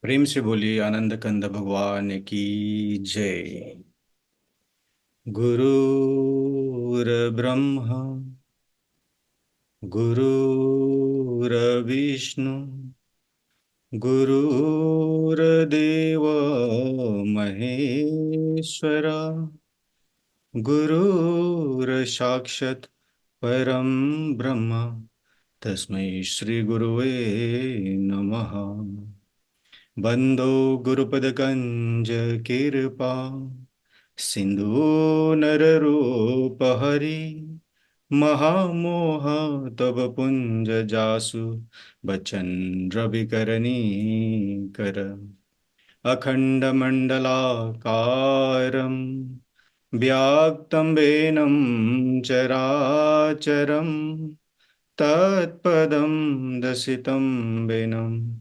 प्रेम से बोलिए आनंद कंद भगवान की जय। गुरुर्ब्रह्मा गुरुर्विष्णु गुरुर्देव महेश्वरा गुरुर्साक्षात् परम ब्रह्म तस्मै श्री गुरुवे नमः। बंदो गुरुपदकंज कृपा सिंधु नररूप हरि महामोह तब पुंज जासु बचन रविकरणी कर अखंड मंडलाकारं व्याप्तं वेनं चराचरं तत्पदं दर्शितं वेनं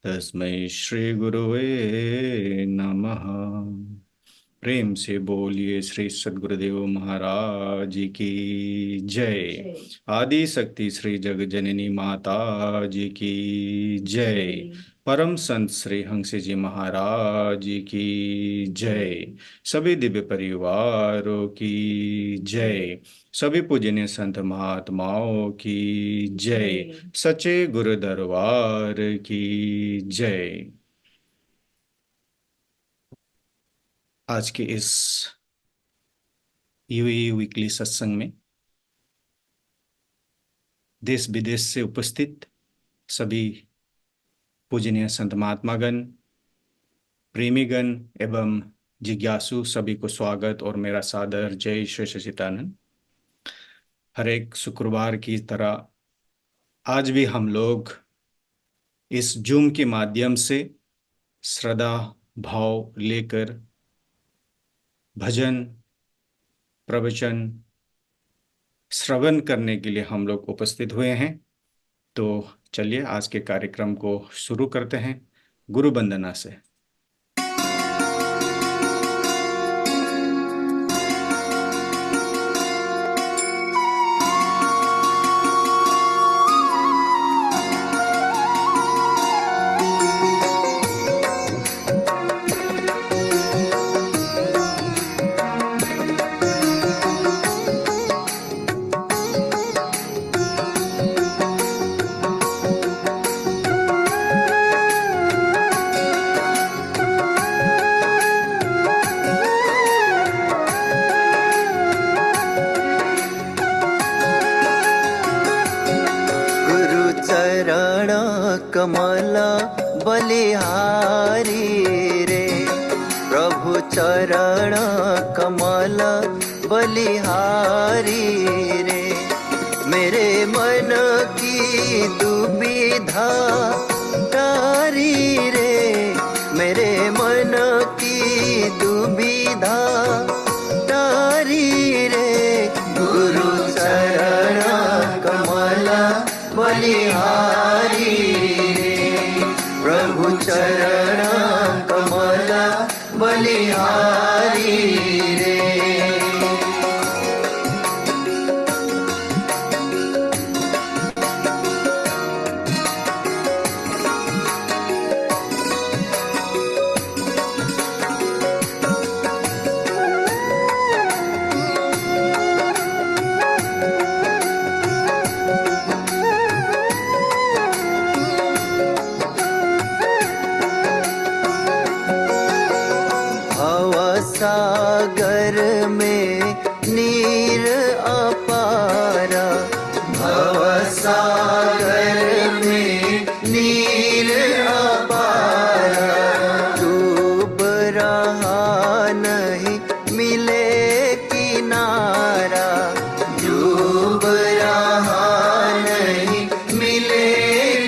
तस्मै श्री गुरुवे नमः। प्रेम से बोलिए श्री सद्गुरुदेव महाराज की जय। आदि शक्ति श्री जग जननी माता जी की जय। परम संत श्री हंस जी महाराज की जय। सभी दिव्य परिवारों की जय। सभी पूजनीय संत महात्माओं की जय। सच्चे गुरु दरबार की जय। आज के इस यूएई वीकली सत्संग में देश विदेश से उपस्थित सभी पूजनीय संत महात्मागण, प्रेमीगण एवं जिज्ञासु सभी को स्वागत और मेरा सादर जय श्री सच्चिदानंद। हर एक शुक्रवार की तरह आज भी हम लोग इस जूम के माध्यम से श्रद्धा भाव लेकर भजन प्रवचन श्रवण करने के लिए हम लोग उपस्थित हुए हैं। तो चलिए आज के कार्यक्रम को शुरू करते हैं गुरु वंदना से। कमला बलिहारी रे, प्रभु चरण कमल बलिहारी रे। मेरे मन की दुविधा तारी रे, मेरे मन की दुविधा तारी रे। गुरु चरण कमल बलिहारी चरण कमल बलिहारी रे। सागर में नीर अपारा, भव सागर में नीर अपारा। डूब रहा नहीं मिले किनारा, डूब रहा नहीं मिले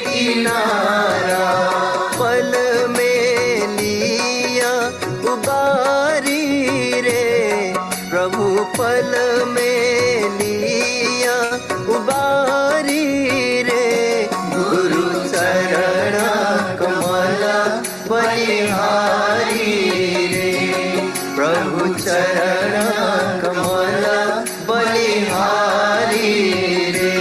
किनारा। पल में लिया उबारी प्रभु, पल में लिया उबारी रे। गुरु चरण कमल बलिहारी रे, प्रभु चरण कमल बलिहारी रे।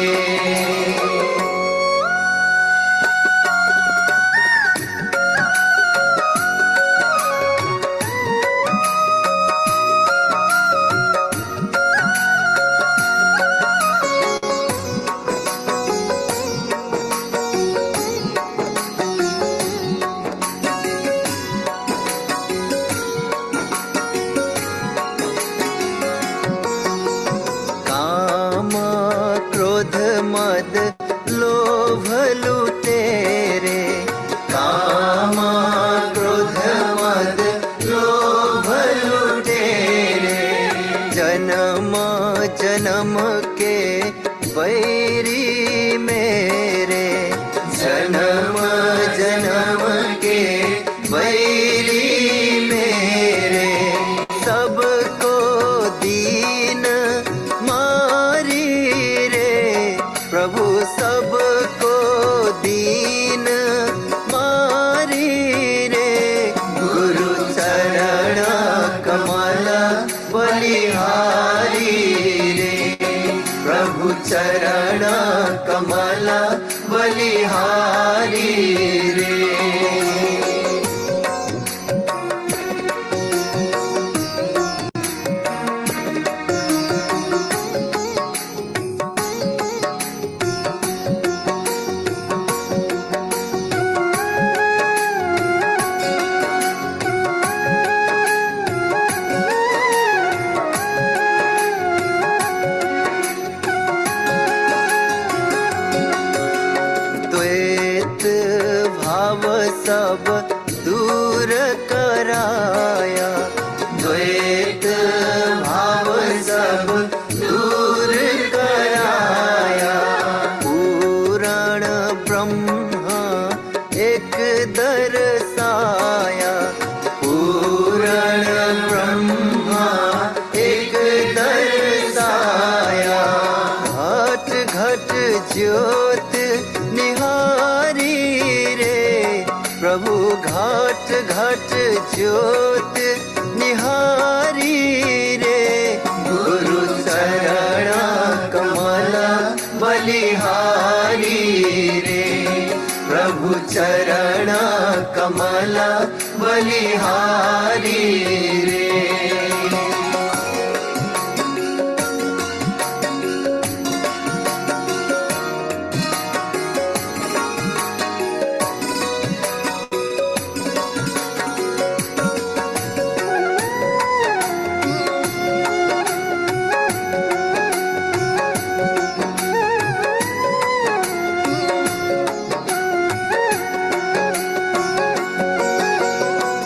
रे। द्वैत भाव सब दूर कराया, द्वैत भाव सब दूर कराया। पूरण ब्रह्मा एक दर्शाया, पूरण ब्रह्मा एक दर्शाया। घट घट ज्योत निहारी रे, प्रभु घट घट ज्योत निहारी रे। गुरु चरण कमल बलिहारी रे, प्रभु चरण कमल बलिहारी रे।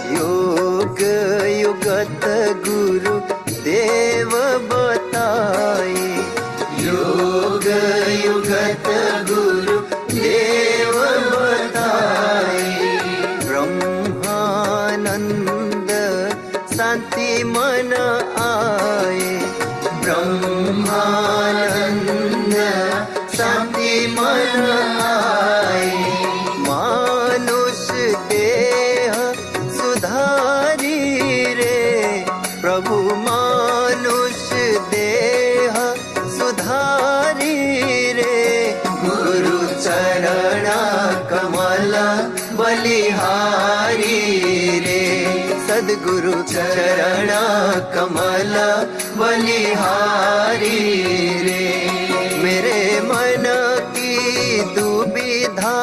योग युगत गुरु देव बताए, योग युगत गुरु देव बताए। ब्रह्मानंद शांति मन आए, ब्रह्मानंद शांति मन आए। मानुष देह सुधारी रे, प्रभु मानुष देह सुधारी रे। गुरु चरण कमल बलिहारी रे, सद्गुरु चरण कमल बलिहारी रे। मेरे मन की दुविधा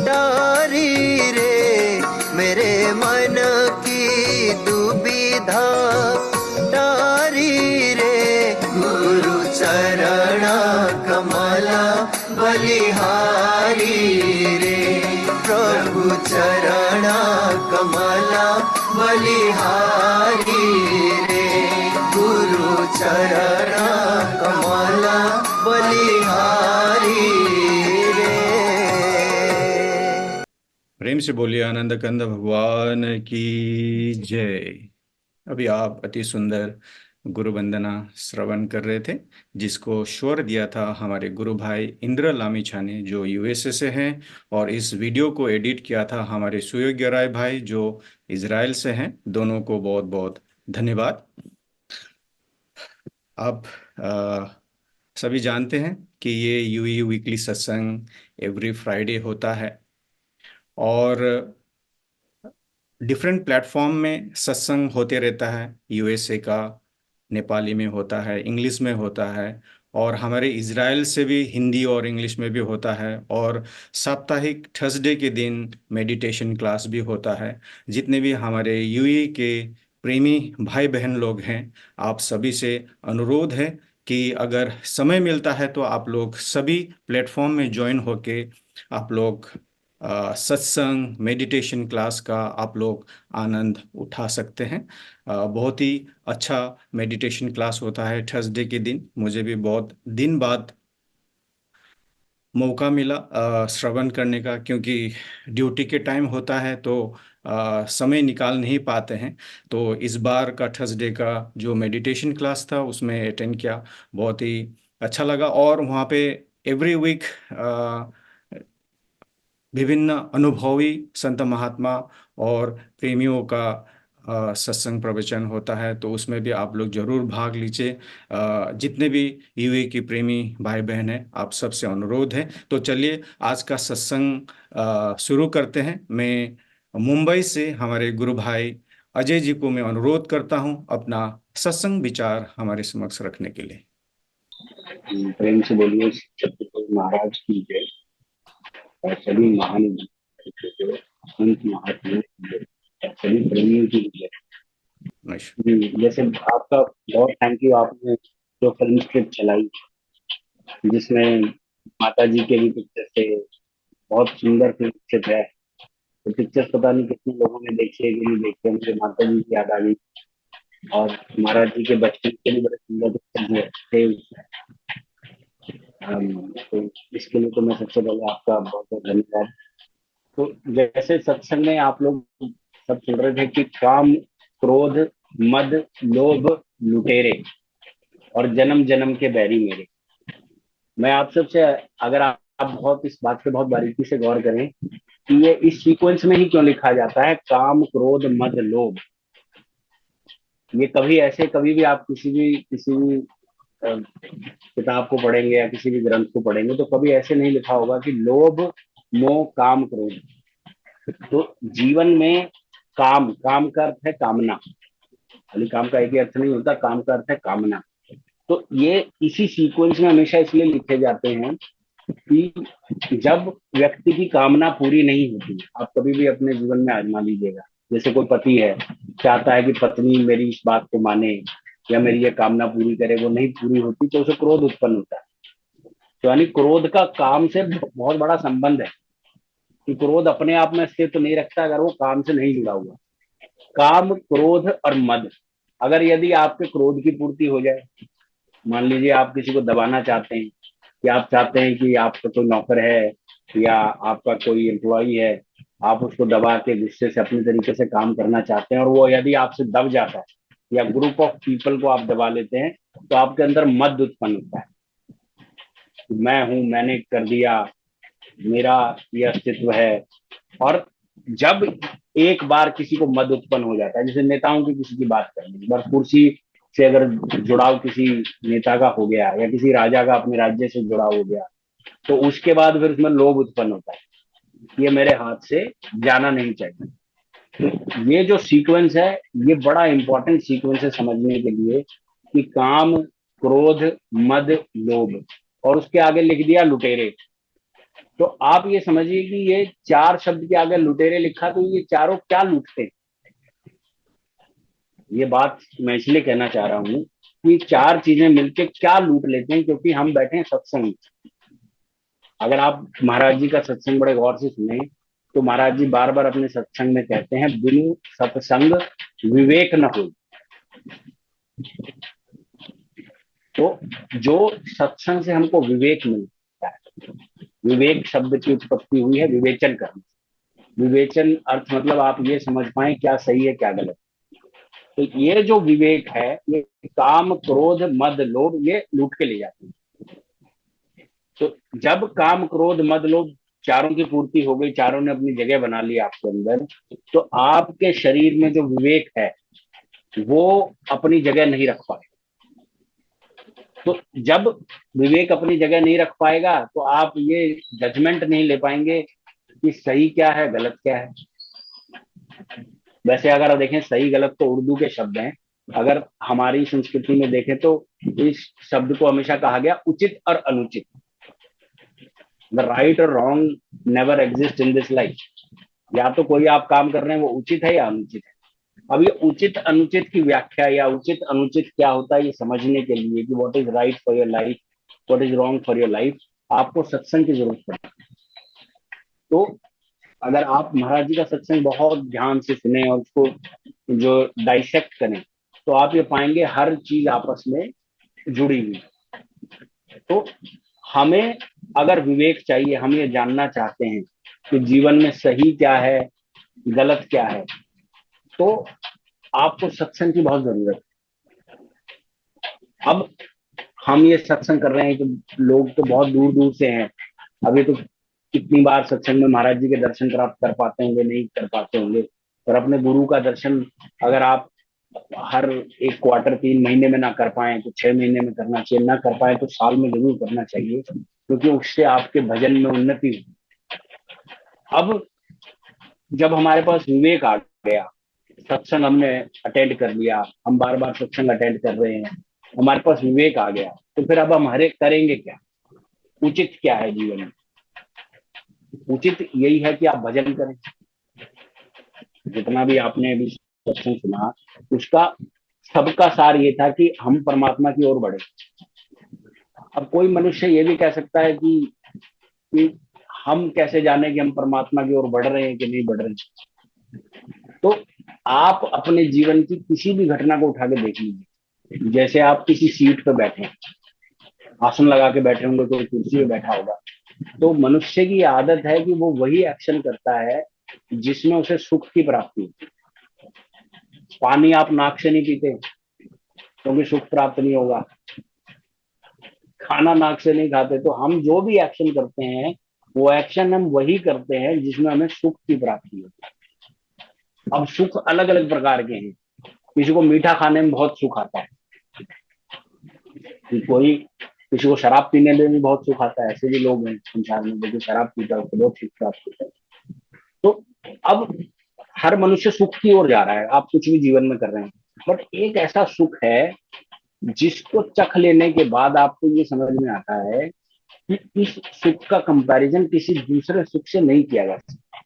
डारी रे, मेरे मन की दुविधा डारी रे। गुरु चरण कमल बलिहारी रे, प्रभु चरण कमल बलिहारी रे। गुरु चरण कमल बलिहारी रे। प्रेम से बोलिए आनंद कंद भगवान की जय। अभी आप अति सुंदर गुरु वंदना श्रवण कर रहे थे, जिसको स्वर दिया था हमारे गुरु भाई इंद्र लामिछा ने, जो यूएसए से हैं, और इस वीडियो को एडिट किया था हमारे सुयोग्य राय भाई, जो इजराइल से हैं। दोनों को बहुत बहुत धन्यवाद। आप सभी जानते हैं कि ये यूई वीकली सत्संग एवरी फ्राइडे होता है, और डिफरेंट प्लेटफॉर्म में सत्संग होते रहता है। यूएसए का नेपाली में होता है, इंग्लिश में होता है, और हमारे इजराइल से भी हिंदी और इंग्लिश में भी होता है। और साप्ताहिक थर्सडे के दिन मेडिटेशन क्लास भी होता है। जितने भी हमारे यूएई के प्रेमी भाई बहन लोग हैं, आप सभी से अनुरोध है कि अगर समय मिलता है तो आप लोग सभी प्लेटफॉर्म में ज्वाइन होके आप लोग सत्संग मेडिटेशन क्लास का आप लोग आनंद उठा सकते हैं। बहुत ही अच्छा मेडिटेशन क्लास होता है थर्सडे के दिन। मुझे भी बहुत दिन बाद मौका मिला श्रवण करने का, क्योंकि ड्यूटी के टाइम होता है तो समय निकाल नहीं पाते हैं। तो इस बार का थर्सडे का जो मेडिटेशन क्लास था उसमें अटेंड किया, बहुत ही अच्छा लगा। और वहाँ पे एवरी वीक विभिन्न अनुभवी संत महात्मा और प्रेमियों का सत्संग प्रवचन होता है, तो उसमें भी आप लोग जरूर भाग लीजिए। जितने भी यूए की प्रेमी भाई बहन हैं, आप सबसे अनुरोध है। तो चलिए आज का सत्संग शुरू करते हैं। मैं मुंबई से हमारे गुरु भाई अजय जी को मैं अनुरोध करता हूं अपना सत्संग विचार हमारे समक्ष रखने के लिए। प्रेम से बोलिए सत्यदेव महाराज की जय और सभी महान संत महात्माओं की जय और सभी प्रेमियों की जय। नमस्कार। जैसे आपका बहुत थैंक यू, आपने जो फिल्म स्क्रिप्ट चलाई जिसमें माता जी के भी पिक्चर थे, बहुत सुंदर फिल्म स्क्रिप्ट है। तो पिक्चर पता नहीं कितने लोगों ने देखे कि नहीं देखे, मुझे माता जी की याद आ गई और महाराज जी के बचपन के भी बड़े सुंदर पिक्चर थे उसमें। तो इसके लिए तो मैं सबसे पहले आपका बहुत बहुत धन्यवाद। तो जैसे सत्संग में आप लोग सब सुन रहे थे कि काम क्रोध मद लोभ लुटेरे और जन्म जन्म के बैरी मेरे। मैं आप सबसे, अगर आप बहुत इस बात पे बहुत बारीकी से गौर करें कि ये इस सीक्वेंस में ही क्यों लिखा जाता है, काम क्रोध मद लोभ। ये कभी ऐसे, कभी भी आप किसी भी किताब को पढ़ेंगे या किसी भी ग्रंथ को पढ़ेंगे तो कभी ऐसे नहीं लिखा होगा कि लोभ मोह काम क्रोध। तो जीवन में काम, काम का अर्थ है कामना, खाली काम का एक ही अर्थ नहीं होता, काम का अर्थ है कामना। तो ये इसी सीक्वेंस में हमेशा इसलिए लिखे जाते हैं कि जब व्यक्ति की कामना पूरी नहीं होती, आप कभी भी अपने जीवन में आजमा लीजिएगा। जैसे कोई पति है, चाहता है कि पत्नी मेरी इस बात को माने या मेरी ये कामना पूरी करे, वो नहीं पूरी होती तो उसे क्रोध उत्पन्न होता है। तो यानी क्रोध का काम से बहुत बड़ा संबंध है कि क्रोध अपने आप में अस्तित्व नहीं रखता अगर वो काम से नहीं जुड़ा हुआ। काम क्रोध और मद, अगर यदि आपके क्रोध की पूर्ति हो जाए, मान लीजिए आप किसी को दबाना चाहते हैं कि आप चाहते हैं कि आपका कोई नौकर है या आपका कोई एम्प्लॉई है, आप उसको दबा के गुस्से से अपने तरीके से काम करना चाहते हैं और वो यदि आपसे दब जाता है या ग्रुप ऑफ पीपल को आप दबा लेते हैं तो आपके अंदर मद उत्पन्न होता है। मैं हूं, मैंने कर दिया, मेरा ये अस्तित्व है। और जब एक बार किसी को मद उत्पन्न हो जाता है, जैसे नेताओं की किसी की बात करें, एक बार कुर्सी से अगर जुड़ाव किसी नेता का हो गया या किसी राजा का अपने राज्य से जुड़ाव हो गया तो उसके बाद फिर उसमें लोभ उत्पन्न होता है, ये मेरे हाथ से जाना नहीं चाहिए। तो ये जो सीक्वेंस है ये बड़ा इंपॉर्टेंट सीक्वेंस है समझने के लिए कि काम क्रोध मद लोभ और उसके आगे लिख दिया लुटेरे। तो आप ये समझिए कि ये चार शब्द के आगे लुटेरे लिखा तो ये चारों क्या लूटते हैं। ये बात मैं इसलिए कहना चाह रहा हूं कि चार चीजें मिलके क्या लूट लेते हैं, क्योंकि हम बैठे हैं सत्संग। अगर आप महाराज जी का सत्संग बड़े गौर से सुने तो महाराज जी बार बार अपने सत्संग में कहते हैं बिनु सत्संग विवेक न हो। तो जो सत्संग से हमको विवेक मिलता है, विवेक शब्द की उत्पत्ति हुई है विवेचन करना। विवेचन अर्थ मतलब आप ये समझ पाए क्या सही है क्या गलत। तो ये जो विवेक है ये काम क्रोध मद लोभ ये लूट के ले जाते हैं। तो जब काम क्रोध मद लोभ चारों की पूर्ति हो गई, चारों ने अपनी जगह बना ली आपके अंदर, तो आपके शरीर में जो विवेक है वो अपनी जगह नहीं रख पाए। तो जब विवेक अपनी जगह नहीं रख पाएगा तो आप ये जजमेंट नहीं ले पाएंगे कि सही क्या है गलत क्या है। वैसे अगर आप देखें सही गलत तो उर्दू के शब्द हैं, अगर हमारी संस्कृति में देखें तो इस शब्द को हमेशा कहा गया उचित और अनुचित। द राइट और wrong never exist in this life. या तो कोई आप काम कर रहे हैं वो उचित है या अनुचित है। अब ये उचित अनुचित की व्याख्या या उचित अनुचित क्या होता है ये समझने के लिए कि what is right for your life, what is wrong for your life, आपको सत्संग की जरूरत पड़ती है। तो अगर आप महाराज जी का सत्संग बहुत ध्यान से सुने और उसको जो डाइसेक्ट करें तो आप ये पाएंगे हर चीज आपस में जुड़ी हुई। तो हमें अगर विवेक चाहिए, हम ये जानना चाहते हैं कि जीवन में सही क्या है गलत क्या है, तो आपको सत्संग की बहुत जरूरत है। अब हम ये सत्संग कर रहे हैं कि लोग तो बहुत दूर दूर से हैं, अभी तो कितनी बार सत्संग में महाराज जी के दर्शन प्राप्त कर पाते होंगे, नहीं कर पाते होंगे। और अपने गुरु का दर्शन अगर आप हर एक क्वार्टर 3 महीने में ना कर पाए तो 6 महीने में करना चाहिए, ना कर पाए तो साल में जरूर करना चाहिए, क्योंकि उससे आपके भजन में उन्नति होगी। अब जब हमारे पास विवेक आ गया, सत्संग हमने अटेंड कर लिया, हम बार बार सत्संग अटेंड कर रहे हैं, हमारे पास विवेक आ गया, तो फिर अब हम हरे करेंगे क्या, उचित क्या है जीवन में? उचित यही है कि आप भजन करें। जितना भी आपने अभी सत्संग सुना, उसका सबका सार ये था कि हम परमात्मा की ओर बढ़े। अब कोई मनुष्य ये भी कह सकता है कि हम कैसे जाने कि हम परमात्मा की ओर बढ़ रहे हैं कि नहीं बढ़ रहे हैं। तो आप अपने जीवन की किसी भी घटना को उठा के देख लीजिए। जैसे आप किसी सीट पे बैठे हैं, आसन लगा के बैठे होंगे, कोई कुर्सी पे बैठा होगा, तो मनुष्य की आदत है कि वो वही एक्शन करता है जिसमें उसे सुख की प्राप्ति होती है। पानी आप नाक से नहीं पीते क्योंकि सुख प्राप्त नहीं होगा, खाना नाक से नहीं खाते, तो हम जो भी एक्शन करते हैं वो एक्शन हम वही करते हैं जिसमें हमें सुख की प्राप्ति होती है। अब सुख अलग अलग प्रकार के हैं। किसी को मीठा खाने में बहुत सुख आता है, कोई किसी को शराब पीने में भी बहुत सुख आता है। ऐसे भी लोग हैं संसार में, लेकिन शराब पीता है तो बहुत सुख प्राप्त होता है। तो अब हर मनुष्य सुख की ओर जा रहा है, आप कुछ भी जीवन में कर रहे हैं, बट एक ऐसा सुख है जिसको चख लेने के बाद आपको ये समझ में आता है कि इस सुख का कंपैरिजन किसी दूसरे सुख से नहीं किया जा सकता।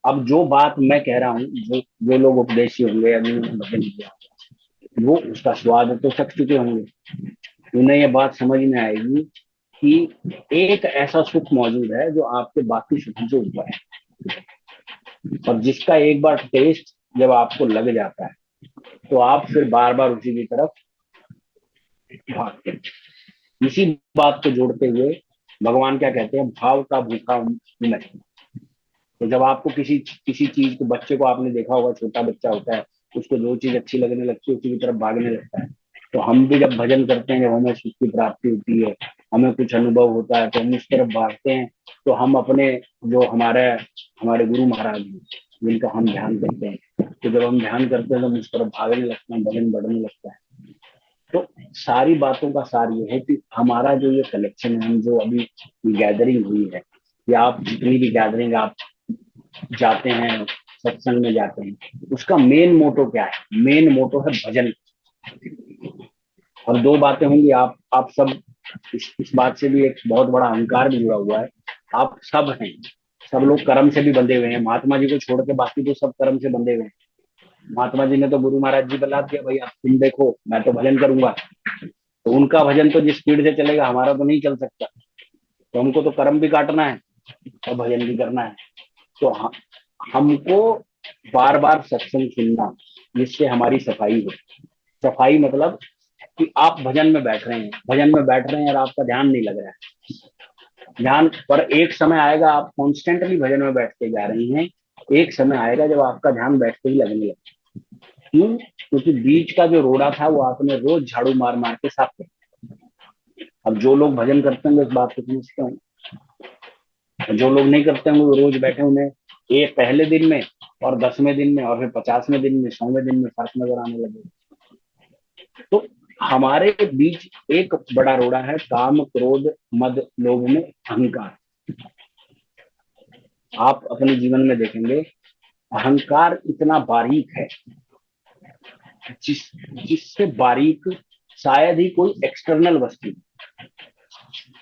अब जो बात मैं कह रहा हूँ, जो लोग उपदेशी होंगे, अभी भजन किया, वो उसका स्वाद तो चख चुके होंगे, उन्हें ये बात समझ में आएगी कि एक ऐसा सुख मौजूद है जो आपके बाकी सुखों से ऊपर है, और जिसका एक बार टेस्ट जब आपको लग जाता है तो आप फिर बार बार उसी की तरफ भागते हैं। इसी बात को जोड़ते हुए भगवान क्या कहते हैं, भाव का भूखा मैं। तो जब आपको किसी किसी चीज को, बच्चे को आपने देखा होगा, छोटा बच्चा होता है, उसको जो चीज अच्छी लगने लगती है उसी की तरफ भागने लगता है। तो हम भी जब भजन करते हैं, जब हमें सुख की प्राप्ति होती है, हमें कुछ अनुभव होता है, तो हम उस तरफ भागते हैं। तो हम अपने जो हमारे गुरु महाराज हैं जिनका हम ध्यान करते हैं, तो जब हम ध्यान करते हैं तो हम उस तरफ भागने लगते हैं, भजन बढ़ने लगता है। तो सारी बातों का सार ये है कि हमारा जो ये कलेक्शन है, हम जो अभी गैदरिंग हुई है, या आप जितनी भी गैदरिंग आप जाते हैं, सत्संग में जाते हैं, उसका मेन मोटो क्या है? मेन मोटो है भजन। और दो बातें होंगी, आप सब इस बात से भी एक बहुत बड़ा अहंकार भी जुड़ा हुआ है, आप सब हैं, सब लोग कर्म से भी बंधे हुए हैं। महात्मा जी को छोड़ के बाकी तो सब कर्म से बंधे हुए हैं। महात्मा जी ने तो गुरु महाराज जी बता दिया, भाई आप तुम देखो, मैं तो भजन करूंगा, तो उनका भजन तो जिस स्पीड से चलेगा हमारा तो नहीं चल सकता। तो हमको तो कर्म भी काटना है और भजन भी करना है। तो हमको बार बार सत्संग सुनना, जिससे हमारी सफाई हो। सफाई मतलब कि आप भजन में बैठ रहे हैं, भजन में बैठ रहे हैं और आपका ध्यान नहीं लग रहा है। ध्यान पर एक समय आएगा, आप कॉन्स्टेंटली भजन में बैठते जा रही हैं, एक समय आएगा जब आपका ध्यान बैठते ही लगने लगेगा। क्यों? क्योंकि बीच का जो रोड़ा था वो आपने रोज झाड़ू मार मार के साफ किया। अब जो लोग भजन करते होंगे इस बात को समझते होंगे, जो लोग नहीं करते होंगे वो रोज बैठे, उन्हें एक पहले दिन में और 10वें दिन में और फिर 50वें दिन में, 100वें दिन में फर्क नजर आने लगेगा। तो हमारे बीच एक बड़ा रोड़ा है, काम क्रोध मद लोभ में अहंकार। आप अपने जीवन में देखेंगे अहंकार इतना बारीक है, जिससे बारीक शायद ही कोई एक्सटर्नल वस्तु।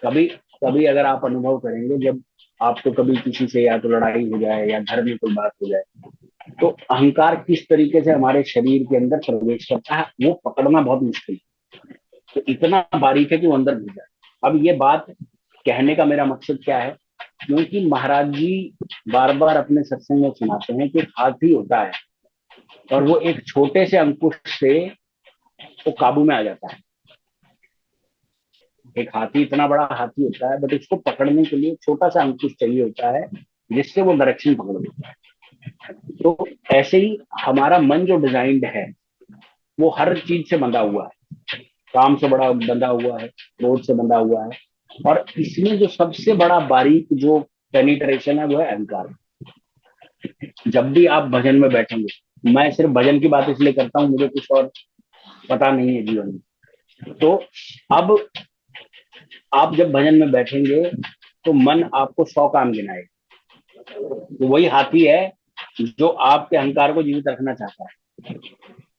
कभी कभी अगर आप अनुभव करेंगे, जब आपको कभी किसी से या तो लड़ाई हो जाए या घर में कोई बात हो जाए, तो अहंकार किस तरीके से हमारे शरीर के अंदर प्रवेश करता है वो पकड़ना बहुत मुश्किल है। तो इतना बारीक है कि वो अंदर घुस जाए। अब ये बात कहने का मेरा मकसद क्या है, क्योंकि महाराज जी बार बार अपने सत्संग में सुनाते हैं कि हाथी होता है और वो एक छोटे से अंकुश से वो काबू में आ जाता है। एक हाथी इतना बड़ा हाथी होता है, बट उसको पकड़ने के लिए छोटा सा अंकुश चाहिए होता है जिससे वो डायरेक्शन पकड़ लेता है। तो ऐसे ही हमारा मन जो डिजाइंड है वो हर चीज से बंधा हुआ है, काम से बड़ा बंधा हुआ है, क्रोध से बंधा हुआ है, और इसमें जो सबसे बड़ा बारीक जो पेनिट्रेशन है वो है अहंकार। जब भी आप भजन में बैठेंगे, मैं सिर्फ भजन की बात इसलिए करता हूँ, मुझे कुछ और पता नहीं है जीवन में। तो अब आप जब भजन में बैठेंगे तो मन आपको 100 काम गिनाएगा। तो वही हाथी है जो आपके अहंकार को जीवित रखना चाहता है।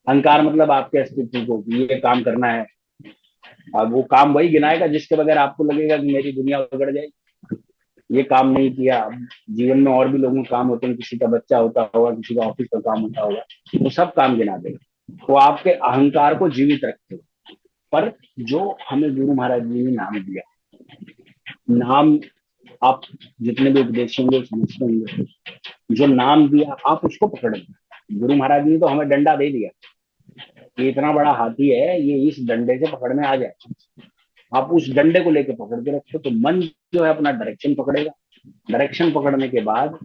अहंकार मतलब आपके अस्तित्व को, कि ये काम करना है। अब वो काम वही गिनाएगा जिसके बगैर आपको लगेगा कि मेरी दुनिया उगड़ जाएगी। ये काम नहीं किया। अब जीवन में और भी लोगों के काम होते हैं, किसी का बच्चा होता होगा, किसी का ऑफिस का काम होता होगा, वो सब काम गिना देगा। वो आपके अहंकार को जीवित रखते हो। पर जो हमें गुरु महाराज जी ने नाम दिया, नाम, आप जितने भी उपदेश होंगे समझते होंगे, जो नाम दिया आप उसको पकड़ लो। गुरु महाराज जी ने तो हमें डंडा दे दिया, ये इतना बड़ा हाथी है, ये इस डंडे से पकड़ में आ जाए। आप उस डंडे को लेकर पकड़ के रखो तो मन जो है अपना डायरेक्शन पकड़ेगा। डायरेक्शन पकड़ने के बाद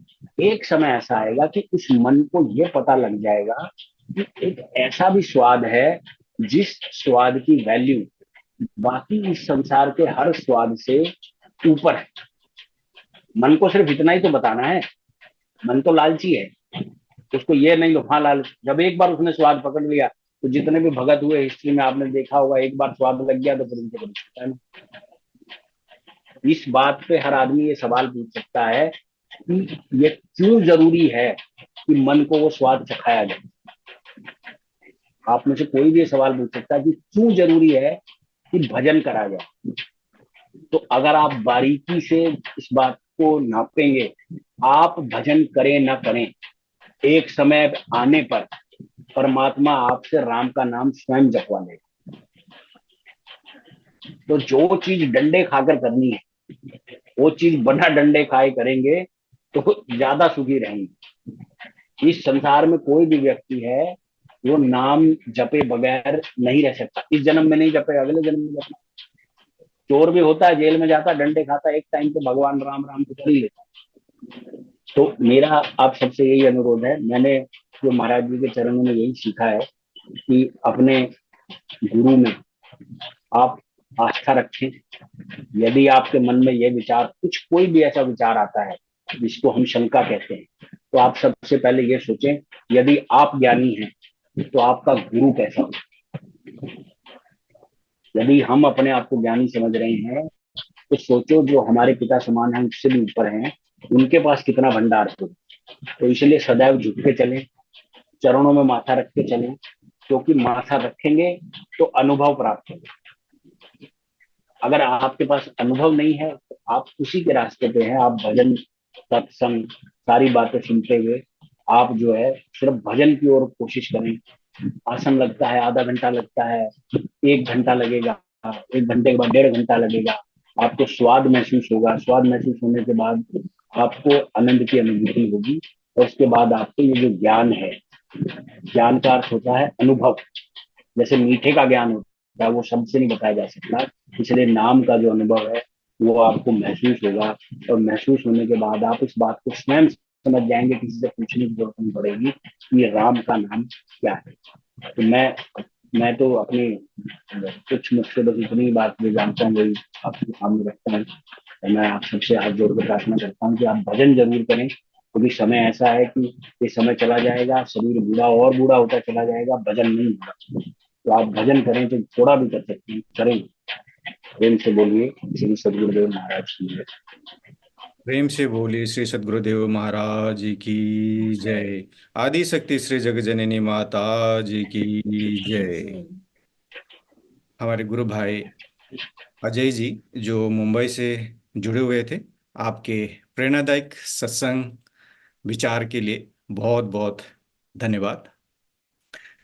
एक समय ऐसा आएगा कि उस मन को ये पता लग जाएगा कि एक ऐसा भी स्वाद है जिस स्वाद की वैल्यू बाकी इस संसार के हर स्वाद से ऊपर है। मन को सिर्फ इतना ही तो बताना है। मन तो लालची है, उसको ये नहीं, हाँ लालच, जब एक बार उसने स्वाद पकड़ लिया तो जितने भी भगत हुए हिस्ट्री में आपने देखा होगा, एक बार स्वाद लग गया तो फिर उनसे कभी छूटा नहीं। इस बात पे हर आदमी ये सवाल पूछ सकता है कि ये क्यों जरूरी है कि मन को वो स्वाद चखाया जाए। आप में से कोई भी ये सवाल पूछ सकता है कि क्यों जरूरी है कि भजन करा जाए। तो अगर आप बारीकी से इस बात को नापेंगे, आप भजन करें ना करें, एक समय आने पर परमात्मा आपसे राम का नाम स्वयं जपवा लेगा। तो जो चीज डंडे खाकर करनी है, वो चीज बना डंडे खाए करेंगे तो ज्यादा सुखी रहेंगे। इस संसार में कोई भी व्यक्ति है वो नाम जपे बगैर नहीं रह सकता। इस जन्म में नहीं जपे, अगले जन्म में जपना। चोर भी होता है, जेल में जाता है, डंडे खाता है, एक टाइम पे भगवान राम राम तो कर ही लेता है। तो मेरा आप सबसे यही अनुरोध है, मैंने जो महाराज जी के चरणों में यही सीखा है कि अपने गुरु में आप आस्था रखें। यदि आपके मन में यह विचार, कुछ कोई भी ऐसा विचार आता है जिसको हम शंका कहते हैं, तो आप सबसे पहले ये सोचें, यदि आप ज्ञानी हैं तो आपका गुरु कैसा हो। यदि हम अपने आप को ज्ञानी समझ रहे हैं तो सोचो जो हमारे पिता समान हैं, उससे भी ऊपर हैं, उनके पास कितना भंडार हो। तो इसलिए सदैव झुक के चलें, चरणों में माथा रख के चलें, क्योंकि माथा रखेंगे तो अनुभव प्राप्त होगा। अगर आपके पास अनुभव नहीं है तो आप उसी के रास्ते पे हैं। आप भजन, सत्संग, सारी बातें सुनते हुए आप जो है सिर्फ भजन की ओर कोशिश करें। आसन लगता है, आधा घंटा लगता है, 1 घंटा लगेगा, 1 घंटे के बाद 1.5 घंटा लगेगा, आपको स्वाद महसूस होगा। स्वाद महसूस होने के बाद आपको आनंद की अनुभूति होगी। और उसके बाद आपको ये जो ज्ञान है, ज्ञान का अर्थ होता है अनुभव। जैसे मीठे का ज्ञान होता है, वो शब्द से नहीं बताया जा सकता, इसलिए नाम का जो अनुभव है वो आपको महसूस होगा। और महसूस होने के बाद आप इस बात को स्वयं समझ जाएंगे, किसी से पूछने की जरूरत नहीं पड़ेगी कि ये राम का नाम क्या है। तो मैं तो अपनी कुछ मुझसे बस इतनी बात जो जानता हूँ वही आपके सामने रखता हूँ। और मैं आप सबसे हाथ जोड़कर प्रार्थना करता हूँ कि आप भजन जरूर करें, क्योंकि समय ऐसा है कि ये समय चला जाएगा, शरीर बूढ़ा और बूढ़ा होता चला जाएगा, भजन नहीं होगा। तो आप भजन करें तो थोड़ा भी कर सकते हैं, करें। प्रेम से बोलिए श्री सदगुरुदेव महाराज की जय। प्रेम से बोलिए श्री सद्गुरुदेव महाराज जी की जय। आदि शक्ति श्री जगजननी माता जी की जय। हमारे गुरु भाई अजय जी जो मुंबई से जुड़े हुए थे, आपके प्रेरणादायक सत्संग विचार के लिए बहुत बहुत धन्यवाद।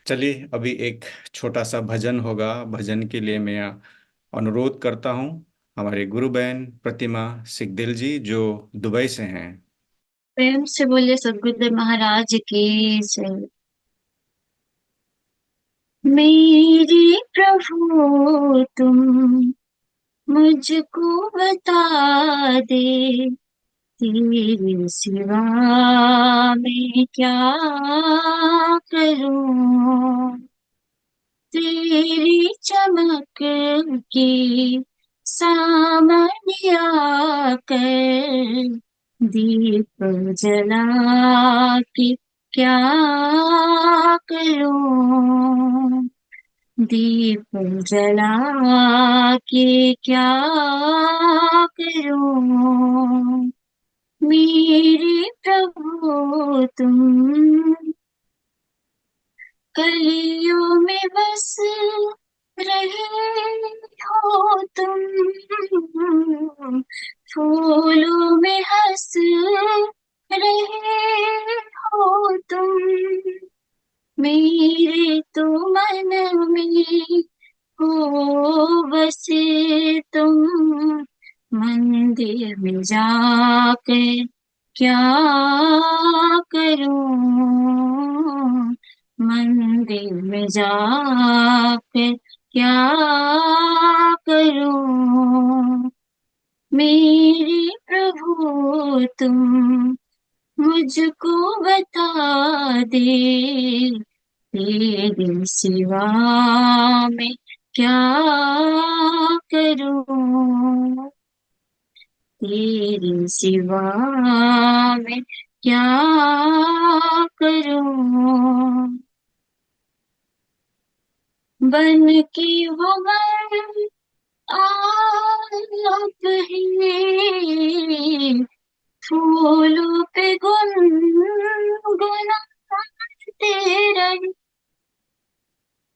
चलिए अभी एक छोटा सा भजन होगा। भजन के लिए मैं अनुरोध करता हूँ हमारे गुरु बहन प्रतिमा सिकदिल जी जो दुबई से हैं। प्रेम से बोले सदगुरुदेव महाराज की जय। मेरे प्रभु तुम मुझको बता दे, तेरे सिवा मैं क्या करूं। तेरी चमक के सामने आकर दीप जला के क्या करूं, दीप जला के क्या करूं, मेरे प्रभु तुम कलियों में बस रहे हो तुम, फूलों में हंस रहे हो तुम, मेरे तो मन में हो बसे तुम, मंदिर में जाकर क्या करूं, मंदिर में जाकर क्या करूं, मेरे प्रभु तुम मुझको बता दे, तेरे सिवा मैं क्या करूं, तेरे सिवा मैं क्या करूं, बन के वो मन आप ही फूलों पे गुनगुनाते रहे,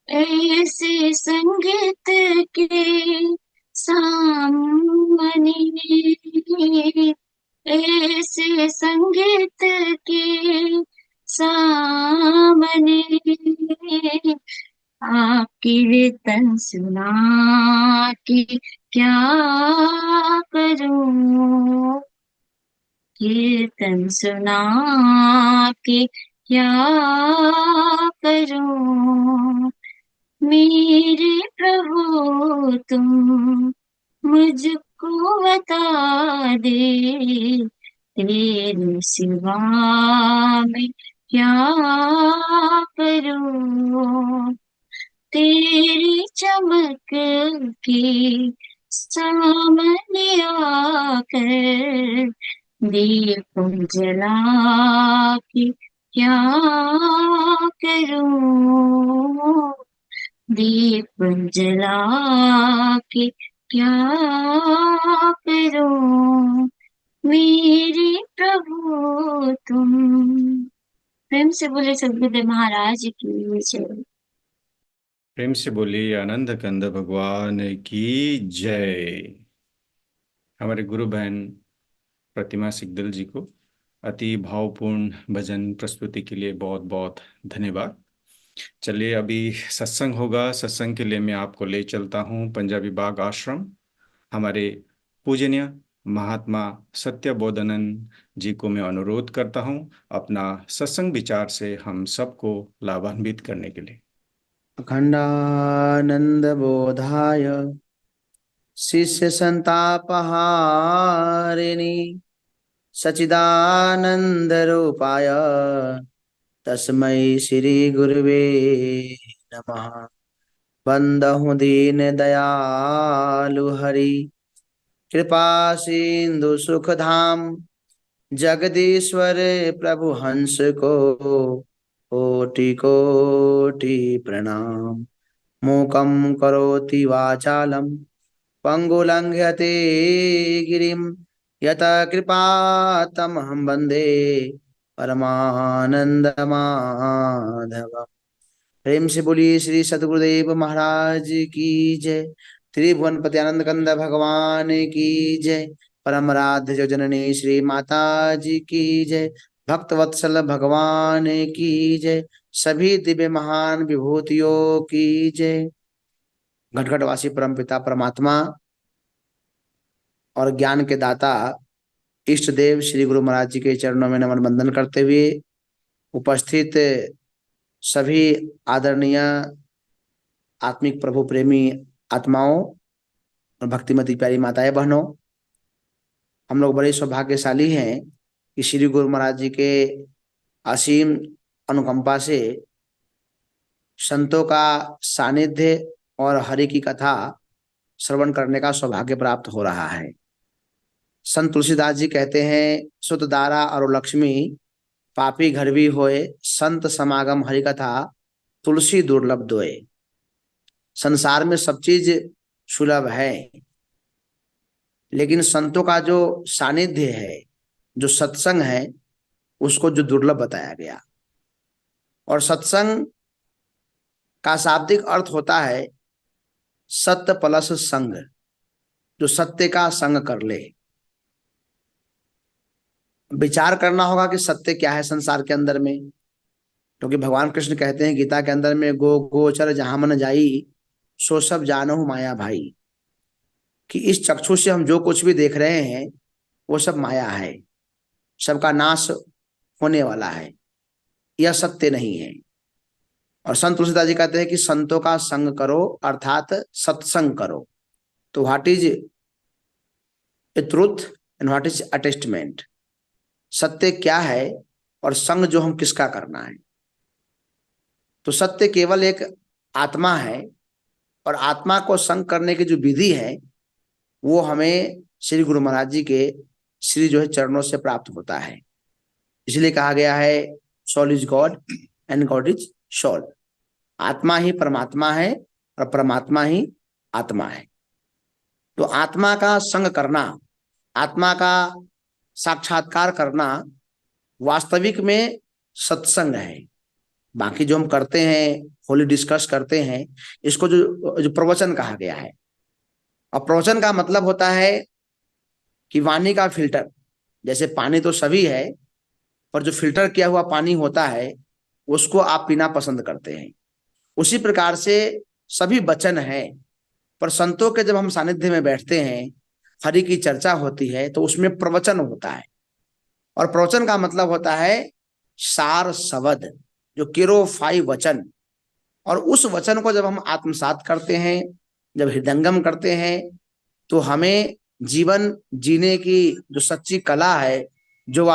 ऐसे संगीत के सामने, ऐसे संगीत के सामने, आपकी कीर्तन सुना के क्या करूं, कीर्तन सुना के क्या करूं, मेरे प्रभु तुम मुझको बता दे, तेरे सिवा मैं क्या करूं, तेरी चमक के सामने आकर दीप जला के क्या करूं, दीप जला के क्या करूं, मेरे प्रभु तुम। प्रेम से बोले सद्गुरुदेव महाराज की जय। प्रेम से बोलिए आनंद कंद भगवान की जय। हमारे गुरु बहन प्रतिमा सिकदल जी को अति भावपूर्ण भजन प्रस्तुति के लिए बहुत बहुत धन्यवाद। चलिए अभी सत्संग होगा। सत्संग के लिए मैं आपको ले चलता हूँ पंजाबी बाग आश्रम। हमारे पूजनीय महात्मा सत्यबोधानंद जी को मैं अनुरोध करता हूँ अपना सत्संग विचार से हम सबको लाभान्वित करने के लिए। अखंडानंद बोधाय शिष्य संतापहारिणी सचिदानंद रूपाय तस्मै श्री गुरुवे नमः। बंदहु दीन दयालु हरि कृपा सिंधु सुखधाम जगदीश्वर प्रभु हंस को कोटि कोटि प्रणाम। मूकं करोति वाचालं पंगुलंघ्यते गिरिं यत कृपातमहं वन्दे परमानंदमाधवम्। प्रेम से बोलिए श्री सद्गुरुदेव महाराज की जय। त्रिभुवन पति आनंद कंद भगवान की जय। परम आराध्य जो जननी श्री माता जी की जय। भक्त वत्सल भगवान की जय। सभी दिव्य महान विभूतियों की जय। घटघटवासी परम पिता परमात्मा और ज्ञान के दाता इष्ट देव श्री गुरु महाराज जी के चरणों में नमन बंदन करते हुए उपस्थित सभी आदरणीय आत्मिक प्रभु प्रेमी आत्माओं और भक्तिमती प्यारी माताएं बहनों, हम लोग बड़े सौभाग्यशाली हैं कि श्री गुरु महाराज जी के असीम अनुकंपा से संतों का सानिध्य और हरि की कथा श्रवण करने का सौभाग्य प्राप्त हो रहा है। संत तुलसीदास जी कहते हैं, सुत दारा और लक्ष्मी पापी घर भी होए, संत समागम हरि कथा तुलसी दुर्लभ दोए। संसार में सब चीज सुलभ है, लेकिन संतों का जो सानिध्य है, जो सत्संग है, उसको जो दुर्लभ बताया गया। और सत्संग का शाब्दिक अर्थ होता है सत्य प्लस संग, जो सत्य का संग कर ले। विचार करना होगा कि सत्य क्या है संसार के अंदर में, क्योंकि भगवान कृष्ण कहते हैं गीता के अंदर में, गो गोचर जहां मन जाई, सो सब जानहु माया भाई, कि इस चक्षु से हम जो कुछ भी देख रहे हैं वो सब माया है, सबका नाश होने वाला है, यह सत्य नहीं है। और संत तुलसीदास जी कहते हैं कि संतों का संग करो, अर्थात सत्संग करो। तो what is a truth and what is a testament, सत्य क्या है और संग जो हम किसका करना है। तो सत्य केवल एक आत्मा है, और आत्मा को संग करने की जो विधि है वो हमें श्री गुरु महाराज जी के श्री जो है चरणों से प्राप्त होता है। इसलिए कहा गया है soul is God and God is soul, आत्मा ही परमात्मा है और परमात्मा ही आत्मा है। तो आत्मा का संग करना, आत्मा का साक्षात्कार करना वास्तविक में सत्संग है। बाकी जो हम करते हैं, होली डिस्कस करते हैं, इसको जो प्रवचन कहा गया है। और प्रवचन का मतलब होता है कि वाणी का फिल्टर, जैसे पानी तो सभी है, पर जो फिल्टर किया हुआ पानी होता है उसको आप पीना पसंद करते हैं। उसी प्रकार से सभी वचन है, पर संतों के जब हम सानिध्य में बैठते हैं, हरि की चर्चा होती है, तो उसमें प्रवचन होता है। और प्रवचन का मतलब होता है सार शब्द, जो किरोफाई वचन। और उस वचन को जब हम आत्मसात करते हैं, जब हृदयंगम करते हैं, तो हमें जीवन जीने की जो सच्ची कला है, जो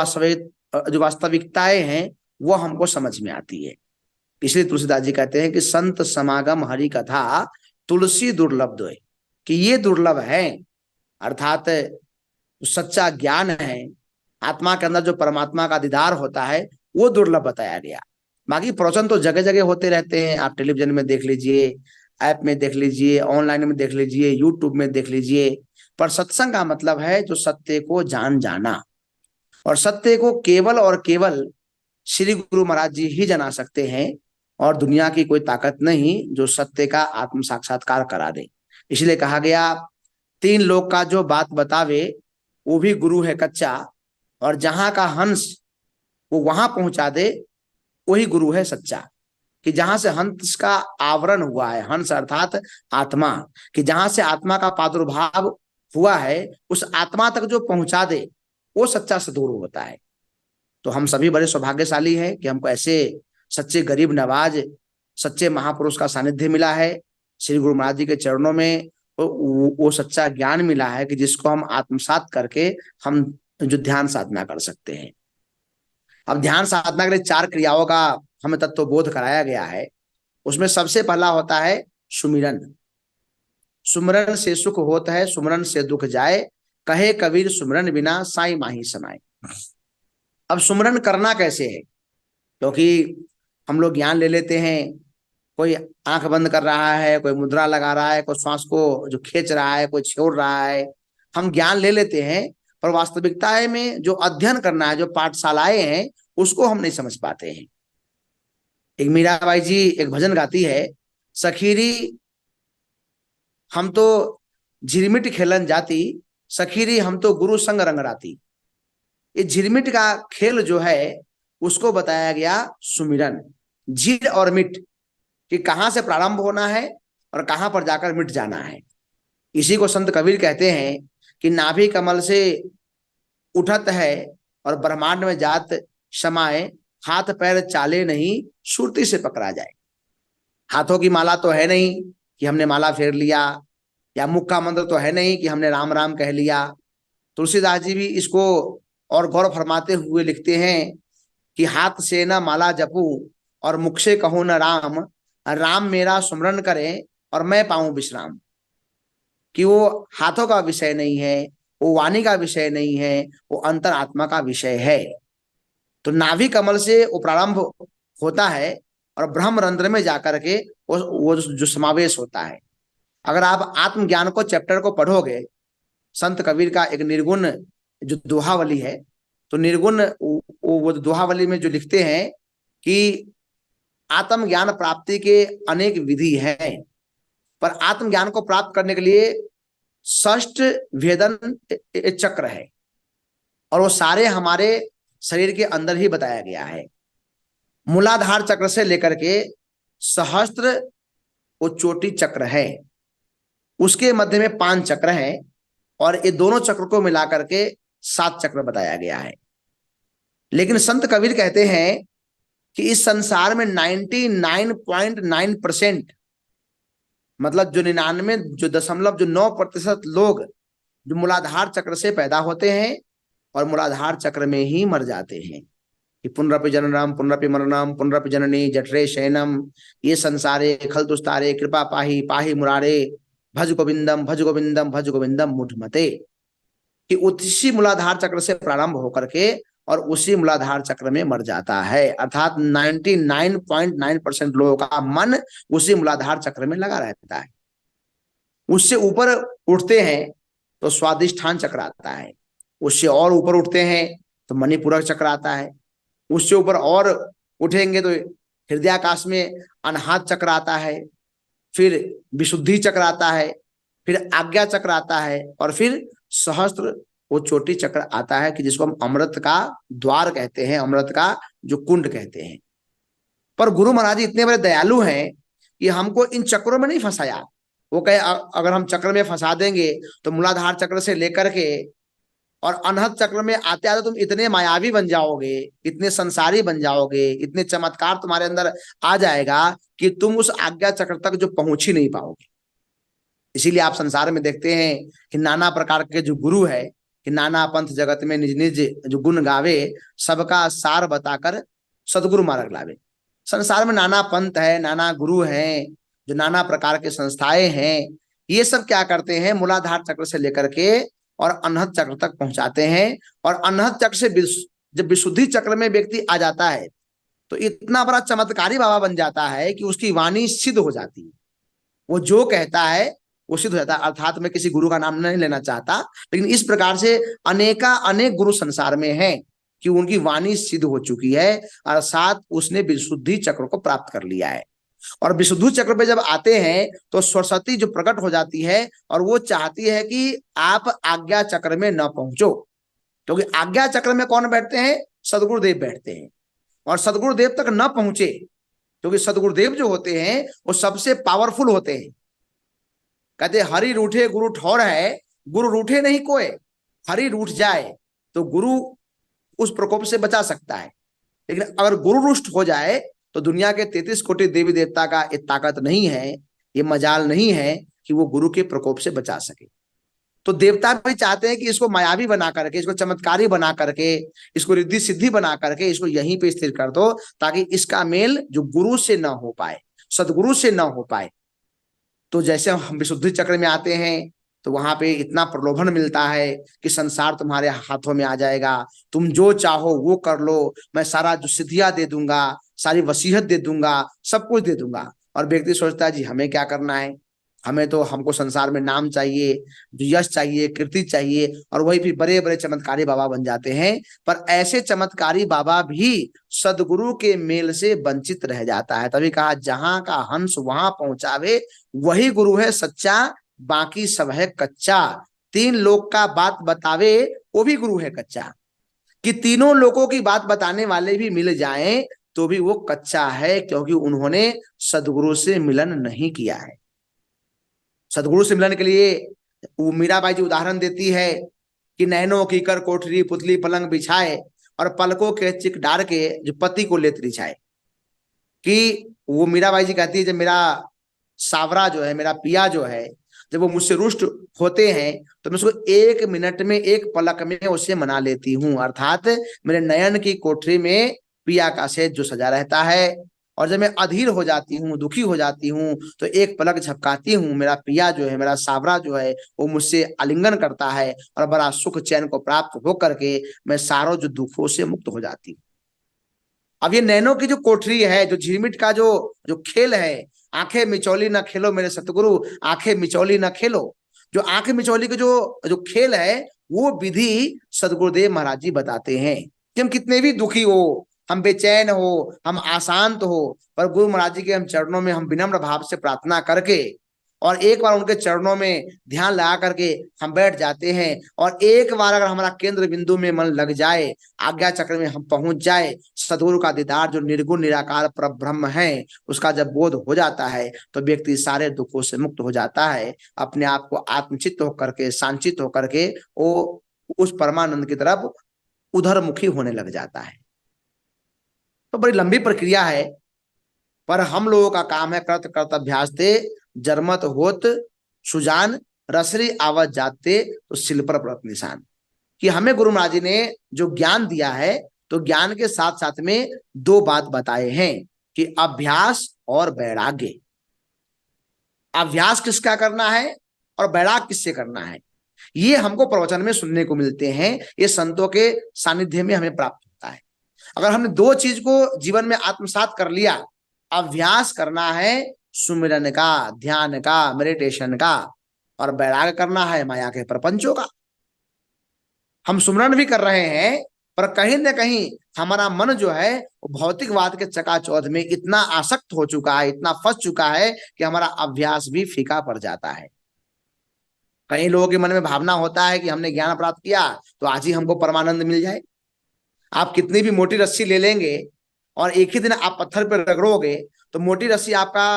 वास्तविकताएं हैं, वो हमको समझ में आती है। इसलिए तुलसीदास जी कहते हैं कि संत समागम हरि कथा तुलसी दुर्लभ दोए, कि ये दुर्लभ है, अर्थात सच्चा ज्ञान है, आत्मा के अंदर जो परमात्मा का दीदार होता है वो दुर्लभ बताया गया। बाकी प्रवचन तो जगह जगह होते रहते हैं, आप टेलीविजन में देख लीजिए, ऐप में देख लीजिए, ऑनलाइन में देख लीजिए, यूट्यूब में देख लीजिए। पर सत्संग का मतलब है जो सत्य को जान जाना, और सत्य को केवल और केवल श्री गुरु महाराज जी ही जाना सकते हैं, और दुनिया की कोई ताकत नहीं जो सत्य का आत्म साक्षात्कार करा दे। इसलिए कहा गया, तीन लोग का जो बात बतावे वो भी गुरु है कच्चा, और जहां का हंस वो वहां पहुंचा दे वही गुरु है सच्चा। कि जहां से हंस का आवरण हुआ है, हंस अर्थात आत्मा, कि जहां से आत्मा का प्रादुर्भाव हुआ है उस आत्मा तक जो पहुंचा दे वो सच्चा सद्गुरु होता है। तो हम सभी बड़े सौभाग्यशाली हैं कि हमको ऐसे सच्चे गरीब नवाज, सच्चे महापुरुष का सानिध्य मिला है। श्री गुरु महाराज जी के चरणों में वो सच्चा ज्ञान मिला है कि जिसको हम आत्मसात करके हम जो ध्यान साधना कर सकते हैं। अब ध्यान साधना के लिए 4 क्रियाओं का हमें तत्व बोध कराया गया है। उसमें सबसे पहला होता है सुमिरन। सुमिरन से सुख होता है, सुमिरन से दुख जाए, कहे कबीर सुमिरन बिना साई माही समाए। अब सुमिरन करना कैसे है, क्योंकि हम लोग ज्ञान ले लेते हैं, कोई आंख बंद कर रहा है, कोई मुद्रा लगा रहा है, कोई श्वास को जो खींच रहा है, कोई छोड़ रहा है, हम ज्ञान ले लेते हैं, पर वास्तविकता में जो अध्ययन करना है, जो पाठशालाएं हैं, उसको हम नहीं समझ पाते हैं। एक मीराबाई जी एक भजन गाती है, सखीरी हम तो झिरमिट खेलन जाती, सखीरी हम तो गुरु संग रंग राती। ये झिरमिट का खेल जो है उसको बताया गया सुमिरन, झिर और मिट, कि कहां से प्रारंभ होना है और कहां पर जाकर मिट जाना है। इसी को संत कबीर कहते हैं कि नाभि कमल से उठत है और ब्रह्मांड में जात समाए, हाथ पैर चाले नहीं सुरती से पकड़ा जाए। हाथों की माला तो है नहीं कि हमने माला फेर लिया, या मुख का मंत्र तो है नहीं कि हमने राम राम कह लिया। तुलसीदास जी भी इसको और गौर फरमाते हुए लिखते हैं कि हाथ से न माला जपू और मुख से कहूं न राम, राम मेरा सुमरन करे और मैं पाऊं विश्राम। कि वो हाथों का विषय नहीं है, वो वाणी का विषय नहीं है, वो अंतरात्मा का विषय है। तो नाभि कमल से वो प्रारंभ होता है और ब्रह्म रंध्र में जाकर के वो जो समावेश होता है। अगर आप आत्मज्ञान को चैप्टर को पढ़ोगे, संत कबीर का एक निर्गुण जो दोहावली है, तो निर्गुण वो दोहावली में जो लिखते हैं कि आत्मज्ञान प्राप्ति के अनेक विधि हैं, पर आत्मज्ञान को प्राप्त करने के लिए षष्ठ भेदन चक्र है, और वो सारे हमारे शरीर के अंदर ही बताया गया है। मूलाधार चक्र से लेकर के सहस्त्र वो चोटी चक्र है, उसके मध्य में 5 चक्र हैं, और ये दोनों चक्र को मिलाकर के 7 चक्र बताया गया है। लेकिन संत कबीर कहते हैं कि इस संसार में 99.9% मतलब जो 99.9% लोग जो मूलाधार चक्र से पैदा होते हैं और मूलाधार चक्र में ही मर जाते हैं। कि पुनरपि जननम पुनरपि मरणम पुनरपि जननी जठरे शयनम, ये संसारे खल दुस्तारे कृपा पाही पाही मुरारे, भज गोविंदम भज गोविंदम भज गोविंदम मुठमते। कि उसी मूलाधार चक्र से प्रारंभ होकर के और उसी मूलाधार चक्र में मर जाता है। अर्थात 99.9% लोगों का मन उसी मूलाधार चक्र में लगा रहता है। उससे ऊपर उठते हैं तो स्वादिष्ठान चक्र आता है, उससे और ऊपर उठते हैं तो मणिपूरक चक्र आता है, उससे ऊपर और उठेंगे तो हृदयाकाश में अनाहत चक्र आता है, फिर विशुद्धि चक्र आता है, फिर आज्ञा चक्र आता है, और फिर सहस्त्र वो चोटी चक्र आता है कि जिसको हम अमृत का द्वार कहते हैं, अमृत का जो कुंड कहते हैं। पर गुरु महाराज जी इतने बड़े दयालु हैं कि हमको इन चक्रों में नहीं फंसाया। वो कहे अगर हम चक्र में फंसा देंगे तो मूलाधार चक्र से लेकर के और अनहद चक्र में आते आते तुम इतने मायावी बन जाओगे, इतने संसारी बन जाओगे, इतने चमत्कार तुम्हारे अंदर आ जाएगा कि तुम उस आज्ञा चक्र तक जो पहुंच ही नहीं पाओगे। इसीलिए आप संसार में देखते हैं कि नाना प्रकार के जो गुरु है कि नाना पंथ जगत में निज निज जो गुण गावे, सबका सार बताकर सदगुरु मार्ग लावे। संसार में नाना पंथ है, नाना गुरु हैं, जो नाना प्रकार के संस्थाएं हैं, ये सब क्या करते हैं, मूलाधार चक्र से लेकर के और अनहद चक्र तक पहुंचाते हैं। और अनहद चक्र से जब विशुद्धि चक्र में व्यक्ति आ जाता है तो इतना बड़ा चमत्कारी बाबा बन जाता है कि उसकी वाणी सिद्ध हो जाती है। वो जो कहता है वो सिद्ध हो जाता है। अर्थात मैं किसी गुरु का नाम नहीं लेना चाहता, लेकिन इस प्रकार से अनेक गुरु संसार में हैं कि उनकी वाणी सिद्ध हो चुकी है, अर्थात उसने विशुद्धि चक्र को प्राप्त कर लिया है। और विशुद्धि चक्र पे जब आते हैं तो सरस्वती जो प्रकट हो जाती है और वो चाहती है कि आप आज्ञा चक्र में न पहुंचो, क्योंकि आज्ञा चक्र में कौन बैठते हैं, सदगुरुदेव बैठते हैं, और सदगुरुदेव तक न पहुंचे, क्योंकि सदगुरुदेव जो होते हैं वो सबसे पावरफुल होते हैं। कहते हरि रूठे गुरु ठौर है, गुरु रूठे नहीं कोई, हरि रूठ जाए तो गुरु उस प्रकोप से बचा सकता है, लेकिन अगर गुरु रुष्ट हो जाए तो दुनिया के 33 कोटि देवी देवता का ये ताकत नहीं है, ये मजाल नहीं है कि वो गुरु के प्रकोप से बचा सके। तो देवता भी चाहते हैं कि इसको मायावी बना करके, इसको चमत्कारी बना करके, इसको रिद्धि सिद्धि बना करके इसको यहीं पे स्थिर कर दो, ताकि इसका मेल जो गुरु से ना हो पाए, सदगुरु से ना हो पाए। तो जैसे हम विशुद्धि चक्र में आते हैं तो वहां पे इतना प्रलोभन मिलता है कि संसार तुम्हारे हाथों में आ जाएगा, तुम जो चाहो वो कर लो, मैं सारा जो सिद्धियां दे दूंगा, सारी वसीयत दे दूंगा, सब कुछ दे दूंगा। और व्यक्ति सोचता है जी हमें क्या करना है, हमको संसार में नाम चाहिए, जो यश चाहिए, कीर्ति चाहिए, और वही भी बड़े बड़े चमत्कारी बाबा बन जाते हैं। पर ऐसे चमत्कारी बाबा भी सदगुरु के मेल से वंचित रह जाता है। तभी कहा जहां का हंस वहां पहुंचावे, वही गुरु है सच्चा, बाकी सब है कच्चा। 3 लोग का बात बतावे वो भी गुरु है कच्चा। कि तीनों लोगों की बात बताने वाले भी मिल जाएं तो भी वो कच्चा है, क्योंकि उन्होंने सदगुरु से मिलन नहीं किया है। सदगुरु से मिलन के लिए वो मीराबाई जी उदाहरण देती है कि नैनो की कर कोठरी पुतली पलंग बिछाए और पलकों के चिक डार के जो पति को लेत रिछाए। कि वो मीराबाई जी कहती है जब मेरा सावरा जो है, मेरा पिया जो है, जब वो मुझसे रुष्ट होते हैं तो मैं उसको 1 मिनट में, 1 पलक में उसे मना लेती हूँ। अर्थात मेरे नयन की कोठरी में पिया का सेज जो सजा रहता है और जब मैं अधीर हो जाती हूँ, दुखी हो जाती हूँ, तो एक पलक झपकाती हूँ, मेरा पिया जो है, मेरा सावरा जो है, वो मुझसे आलिंगन करता है और बड़ा सुख चैन को प्राप्त हो करके मैं सारों जो दुखों से मुक्त हो जाती हूँ। अब ये नैनो की जो कोठरी है, जो झिरमिट का जो जो खेल है, आंखें मिचौली ना खेलो मेरे सतगुरु, आंखें मिचौली ना खेलो, जो आंखें मिचौली के जो जो खेल है, वो विधि सदगुरुदेव महाराज जी बताते हैं कि हम कितने भी दुखी हो, हम बेचैन हो, हम अशांत हो, पर गुरु महाराज जी के हम चरणों में हम विनम्र भाव से प्रार्थना करके और एक बार उनके चरणों में ध्यान लगा करके हम बैठ जाते हैं, और एक बार अगर हमारा केंद्र बिंदु में मन लग जाए, आज्ञा चक्र में हम पहुंच जाए, सदगुरु का दीदार जो निर्गुण निराकार परब्रह्म है उसका जब बोध हो जाता है, तो व्यक्ति सारे दुखों से मुक्त हो जाता है, अपने आप को आत्मचित्त होकर के, सांचित होकर के वो उस परमानंद की तरफ उधरमुखी होने लग जाता है। तो बड़ी लंबी प्रक्रिया है, पर हम लोगों का काम है करत करत अभ्यास ते जरमत होत सुजान, रसरी आवत जाते तो सिल पर पड़त निशान। कि हमें गुरु महाराज जी ने जो ज्ञान दिया है, तो ज्ञान के साथ साथ में दो बात बताए हैं कि अभ्यास और वैराग्य। अभ्यास किसका करना है और वैराग्य किससे करना है, ये हमको प्रवचन में सुनने को मिलते हैं, ये संतों के सानिध्य में हमें प्राप्त होता है। अगर हमने दो चीज को जीवन में आत्मसात कर लिया, अभ्यास करना है सुमिरन का, ध्यान का, मेडिटेशन का, और वैराग्य करना है माया के प्रपंचों का। हम सुमिरन भी कर रहे हैं, पर कहीं ना कहीं हमारा मन जो है वो भौतिकवाद के चकाचौंध में इतना आसक्त हो चुका है, इतना फंस चुका है कि हमारा अभ्यास भी फीका पड़ जाता है। कई लोगों के मन में भावना होता है कि हमने ज्ञान प्राप्त किया तो आज ही हमको परमानंद मिल जाए। आप कितनी भी मोटी रस्सी ले लेंगे और एक ही दिन आप पत्थर पर रगड़ोगे तो मोटी रस्सी आपका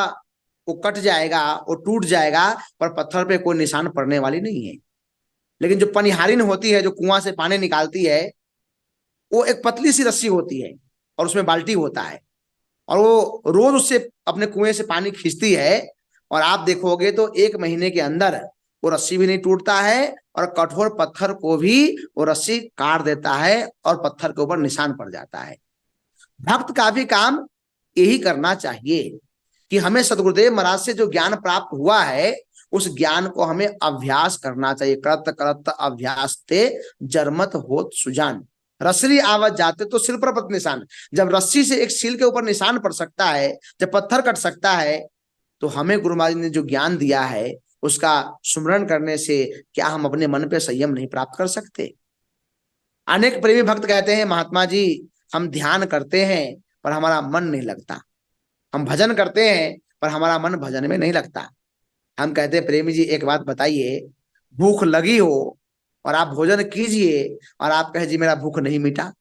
वो कट जाएगा, वो टूट जाएगा, पर पत्थर पे कोई निशान पड़ने वाली नहीं है। लेकिन जो पनिहारिन होती है, जो कुआं से पानी निकालती है, वो एक पतली सी रस्सी होती है और उसमें बाल्टी होता है, और वो रोज उससे अपने कुएं से पानी खींचती है, और आप देखोगे तो 1 महीने के अंदर वो रस्सी भी नहीं टूटता है और कठोर पत्थर को भी वो रस्सी काट देता है और पत्थर के ऊपर निशान पड़ जाता है। भक्त का भी काम यही करना चाहिए कि हमें सदगुरुदेव महाराज से जो ज्ञान प्राप्त हुआ है, उस ज्ञान को हमें अभ्यास करना चाहिए। करत करत अभ्यास ते जरमत होत सुजान, रसरी आवत जाते तो सिल पर पड़त निशान। जब रस्सी से एक सील के ऊपर निशान पड़ सकता है, जब पत्थर कट सकता है, तो हमें गुरु महाराज ने जो ज्ञान दिया है उसका सुमरण करने से क्या हम अपने मन पे संयम नहीं प्राप्त कर सकते? अनेक प्रेमी भक्त कहते हैं, महात्मा जी हम ध्यान करते हैं पर हमारा मन नहीं लगता, हम भजन करते हैं पर हमारा मन भजन में नहीं लगता। हम कहते हैं, प्रेमी जी एक बात बताइए, भूख लगी हो और आप भोजन कीजिए और आप कहे जी मेरा भूख नहीं मिटा,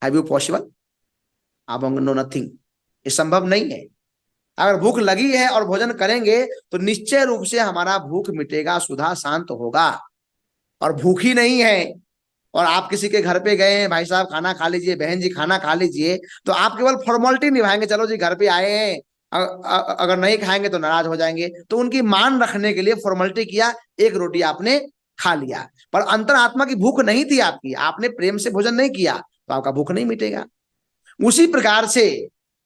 हैव यू पॉसिबल? आप नो नथिंग, ये संभव नहीं है। अगर भूख लगी है और भोजन करेंगे तो निश्चय रूप से हमारा भूख मिटेगा, सुधा शांत होगा। और भूखी नहीं है और आप किसी के घर पे गए हैं, भाई साहब खाना खा लीजिए, बहन जी खाना खा लीजिए, तो आप केवल फॉर्मेलिटी निभाएंगे, चलो जी घर पे आए हैं, अगर नहीं खाएंगे तो नाराज हो जाएंगे, तो उनकी मान रखने के लिए फॉर्मेलिटी किया, एक रोटी आपने खा लिया, पर अंतरात्मा की भूख नहीं थी आपकी, आपने प्रेम से भोजन नहीं किया, तो आपका भूख नहीं मिटेगा। उसी प्रकार से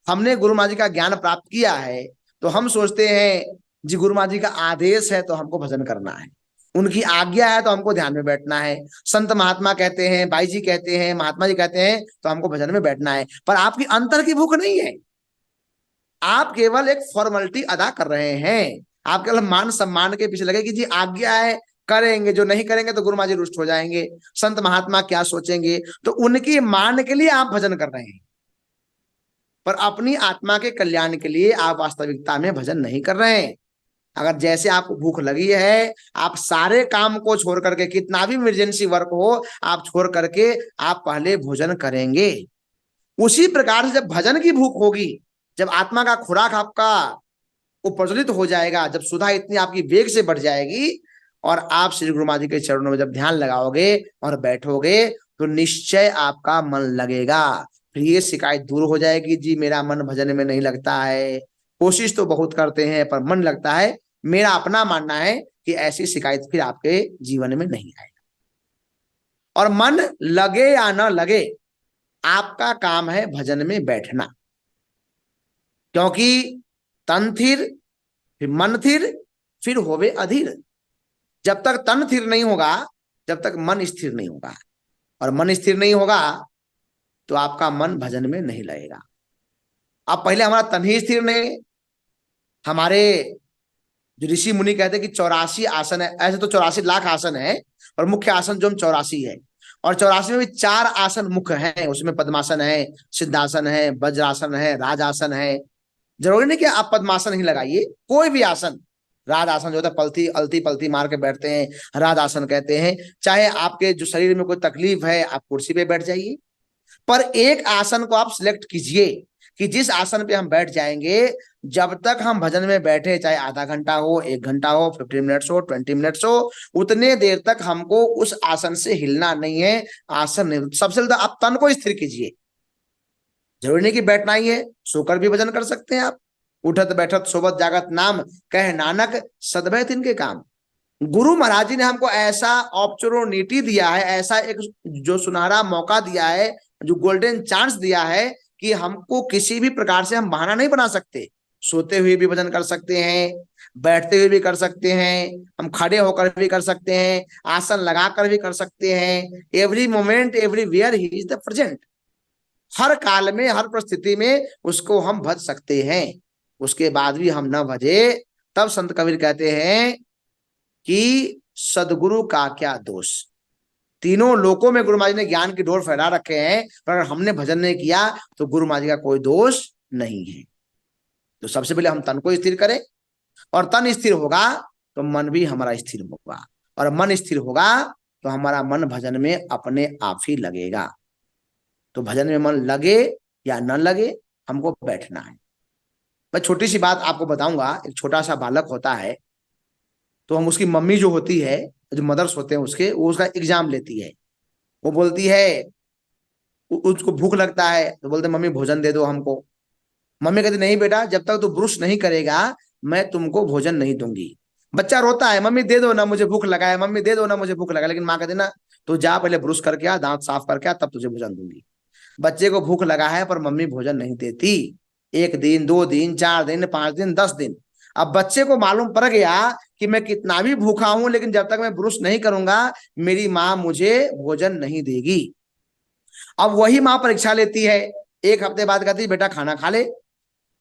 हमने गुरु महाराज जी का ज्ञान प्राप्त किया है, तो हम सोचते हैं जी गुरु महाराज जी का आदेश है तो हमको भजन करना है, उनकी आज्ञा है तो हमको ध्यान में बैठना है, संत महात्मा कहते हैं, भाई जी कहते हैं, महात्मा जी कहते हैं तो हमको भजन में बैठना है, पर आपकी अंतर की भूख नहीं है। आप केवल एक फॉर्मेलिटी अदा कर रहे हैं, आप केवल मान सम्मान के पीछे लगे कि जी आज्ञा है करेंगे, जो नहीं करेंगे तो गुरु महाराज जी रुष्ट हो जाएंगे, संत महात्मा क्या सोचेंगे, तो उनकी मान के लिए आप भजन कर रहे हैं, पर अपनी आत्मा के कल्याण के लिए आप वास्तविकता में भजन नहीं कर रहे हैं। अगर जैसे आपको भूख लगी है, आप सारे काम को छोड़ करके, कितना भी इमरजेंसी वर्क हो, आप छोड़ करके आप पहले भोजन करेंगे। उसी प्रकार से जब भजन की भूख होगी, जब आत्मा का खुराक आपका वो प्रज्वलित हो जाएगा, जब सुधा इतनी आपकी वेग से बढ़ जाएगी और आप श्री गुरु महाराज जी के चरणों में जब ध्यान लगाओगे और बैठोगे, तो निश्चय आपका मन लगेगा। फिर ये शिकायत दूर हो जाएगी, जी मेरा मन भजन में नहीं लगता है, कोशिश तो बहुत करते हैं पर मन लगता है। मेरा अपना मानना है कि ऐसी शिकायत फिर आपके जीवन में नहीं आएगा। और मन लगे या ना लगे, आपका काम है भजन में बैठना, क्योंकि तन थिर, फिर मन थिर, फिर होवे अधीर। जब तक तन स्थिर नहीं होगा, जब तक मन स्थिर नहीं होगा, और मन स्थिर नहीं होगा तो आपका मन भजन में नहीं लगेगा। अब पहले हमारा तन ही स्थिर नहीं, हमारे जो ऋषि मुनि कहते हैं कि 84 आसन है, ऐसे तो 84 लाख आसन है, और मुख्य आसन जो हम 84 है, और 84 में भी 4 आसन मुख्य हैं। उसमें पद्मासन है, सिद्धासन है, वज्रासन है, राजासन है। जरूरी नहीं कि आप पद्मासन ही लगाइए, कोई भी आसन, राज आसन जो होता है पलथी अलती पलथी मार के बैठते हैं, राज आसन कहते हैं। चाहे आपके जो शरीर में कोई तकलीफ है, आप कुर्सी पे बैठ जाइए, पर एक आसन को आप सिलेक्ट कीजिए कि जिस आसन पे हम बैठ जाएंगे, जब तक हम भजन में बैठे, चाहे आधा घंटा हो, 1 घंटा हो, 15 मिनट्स हो, 20 मिनट्स हो, उतने देर तक हमको उस आसन से हिलना नहीं है। आसन नहीं, सबसे ज्यादा आप तन को स्थिर कीजिए। जरूरी नहीं कि बैठना ही है, सोकर भी भजन कर सकते हैं आप। उठत बैठत सोबत जागत नाम, कह नानक सदभय तिनके काम। गुरु महाराज जी ने हमको ऐसा अपॉर्चुनिटी दिया है, ऐसा एक जो सुनहरा मौका दिया है, जो गोल्डन चांस दिया है, कि हमको किसी भी प्रकार से हम बहाना नहीं बना सकते। सोते हुए भी भजन कर सकते हैं, बैठते हुए भी कर सकते हैं, हम खड़े होकर भी कर सकते हैं, आसन लगाकर भी कर सकते हैं। Every moment everywhere he is the present. हर काल में, हर परिस्थिति में उसको हम भज सकते हैं। उसके बाद भी हम न भजे, तब संत कबीर कहते हैं कि सदगुरु का क्या दोष। तीनों लोकों में गुरु महाराज ने ज्ञान की डोर फैला रखे हैं, पर अगर हमने भजन नहीं किया तो गुरु महाराज का कोई दोष नहीं है। तो सबसे पहले हम तन को स्थिर करें, और तन स्थिर होगा तो मन भी हमारा स्थिर होगा, और मन स्थिर होगा तो हमारा मन भजन में अपने आप ही लगेगा। तो भजन में मन लगे या न लगे, हमको बैठना है। मैं छोटी सी बात आपको बताऊंगा। एक छोटा सा बालक होता है, तो हम उसकी मम्मी जो होती है, जो मदर्स होते हैं उसके, वो उसका एग्जाम लेती है। वो बोलती है, उसको भूख लगता है तो बोलते मम्मी भोजन दे दो हमको। मम्मी कहती नहीं बेटा, जब तक तू ब्रुश नहीं करेगा मैं तुमको भोजन नहीं दूंगी। बच्चा रोता है, मम्मी दे दो ना मुझे भूख लगा है, मम्मी दे दो ना मुझे भूख लगा है। लेकिन माँ कहती ना, तू जा पहले ब्रुश करके आ, दांत साफ करके आ, तब तुझे भोजन दूंगी। बच्चे को भूख लगा है पर मम्मी भोजन नहीं देती। 1 दिन, 2 दिन, 4 दिन, 5 दिन, 10 दिन। अब बच्चे को मालूम पड़ गया कि मैं कितना भी भूखा हूं, लेकिन जब तक मैं ब्रुश नहीं करूंगा मेरी माँ मुझे भोजन नहीं देगी। अब वही माँ परीक्षा लेती है। 1 हफ्ते बाद कहती है बेटा खाना खा ले।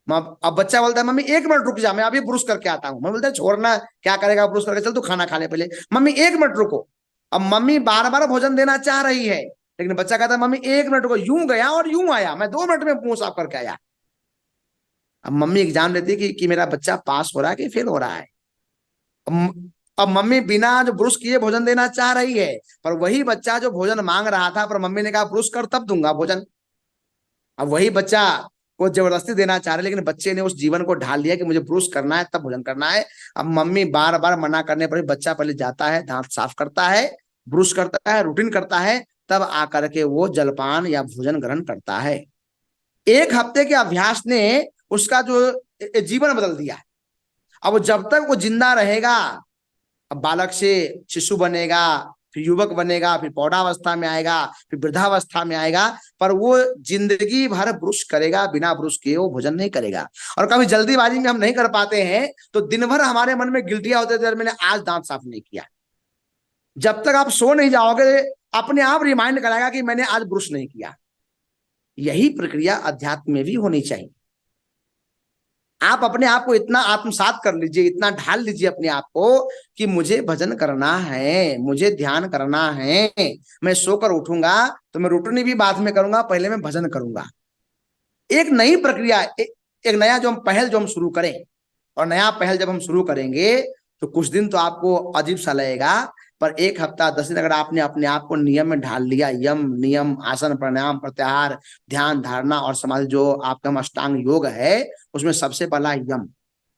अब बच्चा बोलता है मम्मी 1 मिनट रुक जा, मैं अभी ब्रुश करके आता हूँ। मैं बोलता है छोड़ना, क्या करेगा ब्रुश करके, चल तू खाना खा ले पहले। मम्मी 1 मिनट रुको। अब मम्मी बार बार भोजन देना चाह रही है, लेकिन बच्चा कहता है मम्मी 1 मिनट रुको। यूं गया और यूं आया, मैं 2 मिनट में मुंह साफ करके आया। अब मम्मी एग्जाम लेती है कि मेरा बच्चा पास हो रहा है कि फेल हो रहा है। अब मम्मी बिना जो ब्रुश किए भोजन देना चाह रही है, पर वही बच्चा जो भोजन मांग रहा था, पर मम्मी ने कहा ब्रुश कर तब दूंगा भोजन। अब वही बच्चा को जबरदस्ती देना चाह रहे, लेकिन बच्चे ने उस जीवन को ढाल लिया कि मुझे ब्रुश करना है तब भोजन करना है। अब मम्मी बार बार मना करने पर बच्चा पहले जाता है, दांत साफ करता है, ब्रुश करता है, रूटीन करता है, तब आकर के वो जलपान या भोजन ग्रहण करता है। 1 हफ्ते के अभ्यास ने उसका जो जीवन बदल दिया। अब जब तक वो जिंदा रहेगा, अब बालक से शिशु बनेगा, फिर युवक बनेगा, फिर पौधावस्था में आएगा, फिर वृद्धावस्था में आएगा, पर वो जिंदगी भर ब्रुश करेगा, बिना ब्रुश किए वो भोजन नहीं करेगा। और कभी जल्दीबाजी में हम नहीं कर पाते हैं तो दिन भर हमारे मन में गिल्टिया होते थे, मैंने आज दांत साफ नहीं किया। जब तक आप सो नहीं जाओगे, अपने आप रिमाइंड कराएगा कि मैंने आज ब्रुश नहीं किया। यही प्रक्रिया अध्यात्म में भी होनी चाहिए। आप अपने आप को इतना आत्मसात कर लीजिए, इतना ढाल लीजिए अपने आप को कि मुझे भजन करना है, मुझे ध्यान करना है। मैं सोकर उठूंगा तो मैं रूटीन भी बाद में करूंगा, पहले मैं भजन करूंगा। एक नई प्रक्रिया, एक नया जो हम पहल जो हम शुरू करें, और नया पहल जब हम शुरू करेंगे तो कुछ दिन तो आपको अजीब सा लगेगा, पर 1 हफ्ता 10 दिन अगर आपने अपने आप को नियम में ढाल लिया, यम नियम, आसन, प्राणायाम, प्रत्याहार, ध्यान, धारणा और समाधि, जो आपका अष्टांग योग है, उसमें सबसे पहला यम।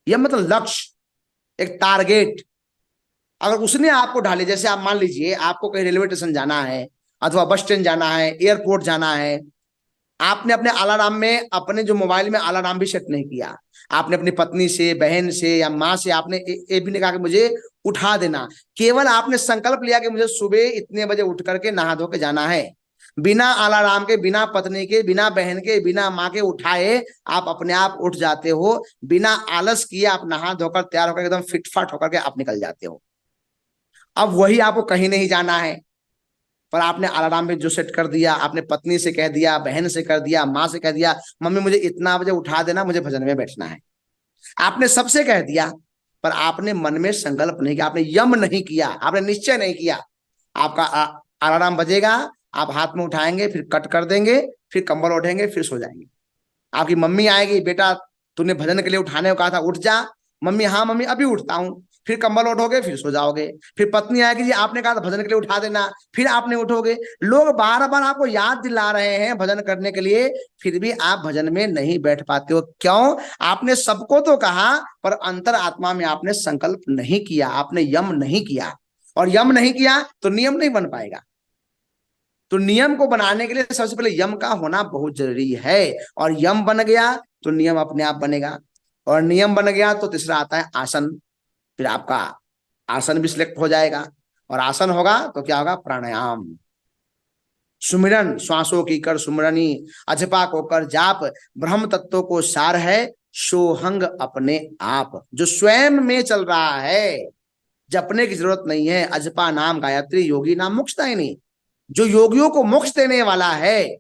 यम मतलब लक्ष्य, एक टारगेट। अगर उसने आपको ढाले, जैसे आप मान लीजिए आपको कहीं रेलवे स्टेशन जाना है, अथवा बस स्टैंड जाना है, एयरपोर्ट जाना है, आपने अपने अलार्म में, अपने जो मोबाइल में अलार्म भी सेट नहीं किया, आपने अपनी पत्नी से, बहन से या माँ से आपने ये भी नहीं कहा कि मुझे उठा देना, केवल आपने संकल्प लिया कि मुझे सुबह इतने बजे उठ करके नहा धो के जाना है। बिना अलार्म के, बिना पत्नी के, बिना बहन के, बिना माँ के उठाए आप अपने आप उठ जाते हो। बिना आलस किए आप नहा धोकर तैयार होकर एकदम फिटफाट होकर के आप निकल जाते हो। अब वही आपको कहीं नहीं जाना है, पर आपने अलार्म भी जो सेट कर दिया, आपने पत्नी से कह दिया, बहन से कर दिया, माँ से कह दिया, मम्मी मुझे इतना बजे उठा देना, मुझे भजन में बैठना है। आपने सबसे कह दिया, पर आपने मन में संकल्प नहीं किया, आपने यम नहीं किया, आपने निश्चय नहीं किया। आपका अलार्म बजेगा, आप हाथ में उठाएंगे, फिर कट कर देंगे, फिर कंबल ओढ़ेंगे, फिर सो जाएंगे। आपकी मम्मी आएगी, बेटा तूने भजन के लिए उठाने को कहा था, उठ जा। मम्मी, हाँ मम्मी अभी उठता हूँ, फिर कंबल उठोगे, फिर सो जाओगे। फिर पत्नी आएगी, जी आपने कहा था भजन के लिए उठा देना, फिर आपने उठोगे। लोग बार बार आपको याद दिला रहे हैं भजन करने के लिए, फिर भी आप भजन में नहीं बैठ पाते हो। क्यों? आपने सबको तो कहा, पर अंतर आत्मा में आपने संकल्प नहीं किया, आपने यम नहीं किया। और यम नहीं किया तो नियम नहीं बन पाएगा। तो नियम को बनाने के लिए सबसे पहले यम का होना बहुत जरूरी है। और यम बन गया तो नियम अपने आप बनेगा। और नियम बन गया तो तीसरा आता है आसन। फिर आपका आसन भी सिलेक्ट हो जाएगा। और आसन होगा तो क्या होगा? प्राणायाम, सुमिरन, श्वासों की कर सुमिरनी, अजपा को कर जाप, ब्रह्म तत्व को सार है सोहंग अपने आप। जो स्वयं में चल रहा है, जपने की जरूरत नहीं है। अजपा नाम गायत्री, योगी नाम मोक्षदायिनी। जो योगियों को मोक्ष देने वाला है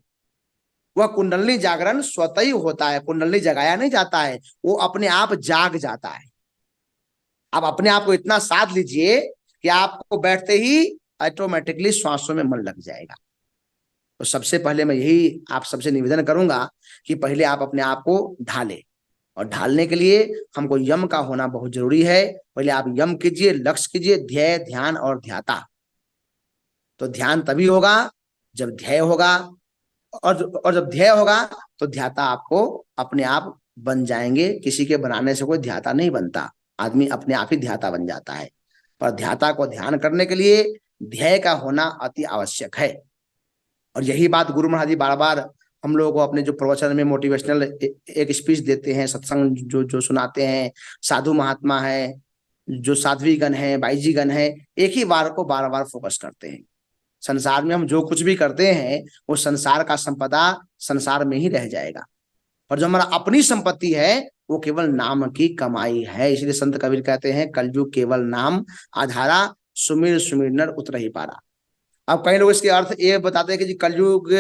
वह कुंडली जागरण स्वतः ही होता है। कुंडली जगाया नहीं जाता है, वो अपने आप जाग जाता है। आप अपने आप को इतना साध लीजिए कि आपको बैठते ही ऑटोमेटिकली श्वासों में मन लग जाएगा। तो सबसे पहले मैं यही आप सबसे निवेदन करूंगा कि पहले आप अपने आप को ढालें। और ढालने के लिए हमको यम का होना बहुत जरूरी है। पहले आप यम कीजिए, लक्ष्य कीजिए, ध्येय, ध्यान और ध्याता। तो ध्यान तभी होगा जब ध्येय होगा, और जब ध्येय होगा तो ध्याता आपको अपने आप बन जाएंगे। किसी के बनाने से कोई ध्याता नहीं बनता, आदमी अपने आप ही ध्याता बन जाता है। पर ध्याता को ध्यान करने के लिए ध्येय का होना अति आवश्यक है। और यही बात गुरु महाराज जी बार बार हम लोगों को अपने जो प्रवचन में मोटिवेशनल एक स्पीच देते हैं, सत्संग जो सुनाते हैं, साधु महात्मा है, जो साध्वी गण है, बाईजी गण है, एक ही बार को बार बार फोकस करते हैं। संसार में हम जो कुछ भी करते हैं वो संसार का संपदा संसार में ही रह जाएगा, और जो हमारा अपनी संपत्ति है वो केवल नाम की कमाई है। इसलिए संत कबीर कहते हैं, कलयुग केवल नाम आधारा, सुमिर सुमिर नर उतर ही पारा। अब कई लोग इसके अर्थ ये बताते हैं कि जी कलयुग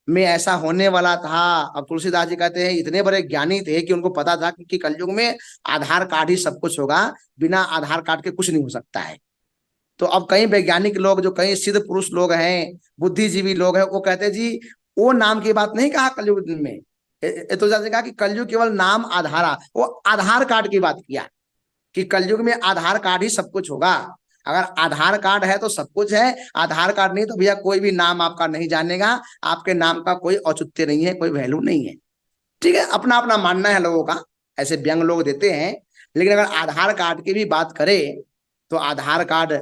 में ऐसा होने वाला था। अब तुलसीदास जी कहते हैं इतने बड़े ज्ञानी थे कि उनको पता था कि कलयुग में आधार कार्ड ही सब कुछ होगा, बिना आधार कार्ड के कुछ नहीं हो सकता है। तो अब कई वैज्ञानिक लोग, जो कई सिद्ध पुरुष लोग हैं, बुद्धिजीवी लोग हैं, वो कहते हैं जी वो नाम की बात नहीं कहा कलयुग में। तो जैसे कहा कि कलयुग केवल नाम आधारा, वो आधार कार्ड की बात किया कि कलयुग में आधार कार्ड ही सब कुछ होगा। अगर आधार कार्ड है तो सब कुछ है, आधार कार्ड नहीं तो भैया कोई भी नाम आपका नहीं जानेगा, आपके नाम का कोई औचित्य नहीं है, कोई वैल्यू नहीं है। ठीक है, अपना अपना मानना है लोगों का, ऐसे व्यंग लोग देते हैं। लेकिन अगर आधार कार्ड की भी बात करें तो आधार कार्ड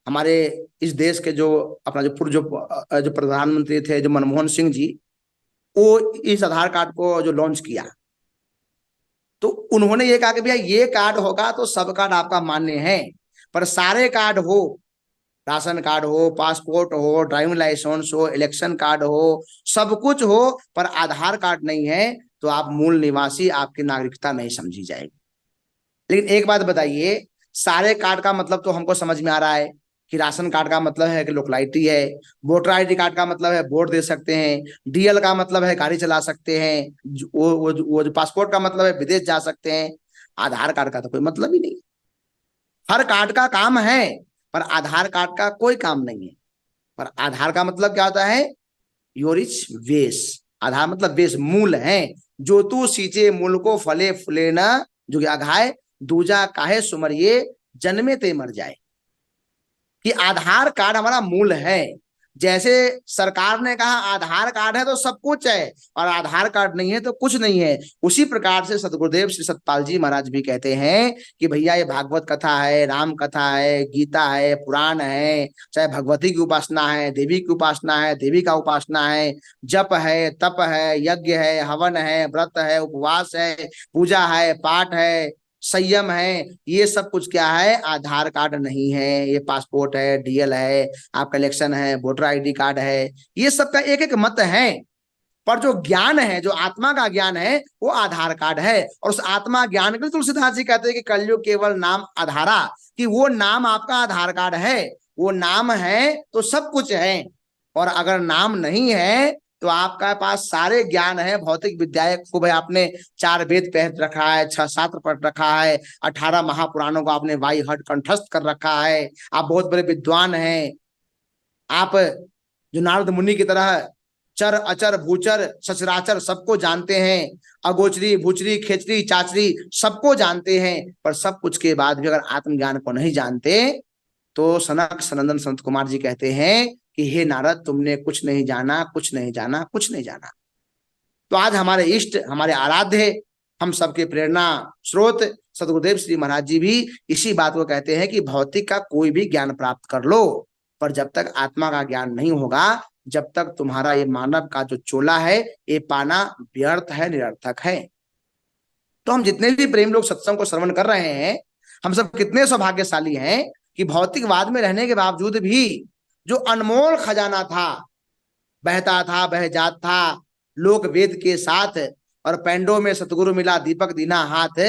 हमारे इस देश के जो अपना जो प्रधानमंत्री थे, जो मनमोहन सिंह जी, वो इस आधार कार्ड को जो लॉन्च किया तो उन्होंने ये कहा कि भैया ये कार्ड होगा तो सब कार्ड आपका मान्य है, पर सारे कार्ड हो, राशन कार्ड हो, पासपोर्ट हो, ड्राइविंग लाइसेंस हो, इलेक्शन कार्ड हो, सब कुछ हो, पर आधार कार्ड नहीं है तो आप मूल निवासी, आपकी नागरिकता नहीं समझी जाएगी। लेकिन एक बात बताइए, सारे कार्ड का मतलब तो हमको समझ में आ रहा है कि राशन कार्ड का मतलब है कि लोकलाइटी है, वोटर आईडी कार्ड का मतलब है वोट दे सकते हैं, डीएल का मतलब है गाड़ी चला सकते हैं, वो जो पासपोर्ट का मतलब है विदेश जा सकते हैं। आधार कार्ड का तो कोई मतलब ही नहीं। हर कार्ड का काम है पर आधार कार्ड का कोई काम नहीं है। पर आधार का मतलब क्या होता है? योरिच वेश। आधार मतलब वेश, मूल है। जो तू सींचे मूल को फले फूले न जो अघाए, दूजा काहे सुमरिए जन्मे ते मर जाए। कि आधार कार्ड हमारा मूल है। जैसे सरकार ने कहा आधार कार्ड है तो सब कुछ है, और आधार कार्ड नहीं है तो कुछ नहीं है, उसी प्रकार से सदगुरुदेव श्री सतपाल जी महाराज भी कहते हैं कि भैया ये भागवत कथा है, राम कथा है, गीता है, पुराण है, चाहे भगवती की उपासना है, देवी की उपासना है, देवी का उपासना है, जप है, तप है, यज्ञ है, हवन है, व्रत है, उपवास है, पूजा है, पाठ है, संयम है, ये सब कुछ क्या है? आधार कार्ड नहीं है, ये पासपोर्ट है, डीएल है, आपका इलेक्शन है, वोटर आईडी कार्ड है, ये सब का एक एक मत है। पर जो ज्ञान है, जो आत्मा का ज्ञान है, वो आधार कार्ड है। और उस आत्मा ज्ञान के लिए तुलसीदास जी कहते हैं कि कलयुग केवल नाम आधारा, कि वो नाम आपका आधार कार्ड है। वो नाम है तो सब कुछ है, और अगर नाम नहीं है तो आपका पास सारे ज्ञान है, भौतिक विद्याएं खूब है, आपने 4 वेद पढ़ रखा है, 6 शास्त्र पढ़ रखा है, 18 महापुराणों को आपने वाई हट कंठस्थ कर रखा है, आप बहुत बड़े विद्वान हैं। आप जो नारद मुनि की तरह चर अचर भूचर सचराचर सबको जानते हैं, अगोचरी भूचरी खेचरी चाचरी सबको जानते हैं। पर सब कुछ के बाद भी अगर आत्मज्ञान को नहीं जानते तो सनक सनंदन संत कुमार जी कहते हैं कि हे नारद, तुमने कुछ नहीं जाना, कुछ नहीं जाना, कुछ नहीं जाना। तो आज हमारे इष्ट, हमारे आराध्य, हम सबके प्रेरणा स्रोत सदगुरुदेव श्री महाराज जी भी इसी बात को कहते हैं कि भौतिक का कोई भी ज्ञान प्राप्त कर लो, पर जब तक आत्मा का ज्ञान नहीं होगा, जब तक तुम्हारा ये मानव का जो चोला है ये पाना व्यर्थ है, निरर्थक है। तो हम जितने भी प्रेम लोग सत्संग को श्रवण कर रहे हैं, हम सब कितने सौभाग्यशाली हैं कि भौतिकवाद में रहने के बावजूद भी जो अनमोल खजाना था, बहता था बह जात था लोक वेद के साथ, और पैंडो में सतगुरु मिला दीपक दीना हाथ,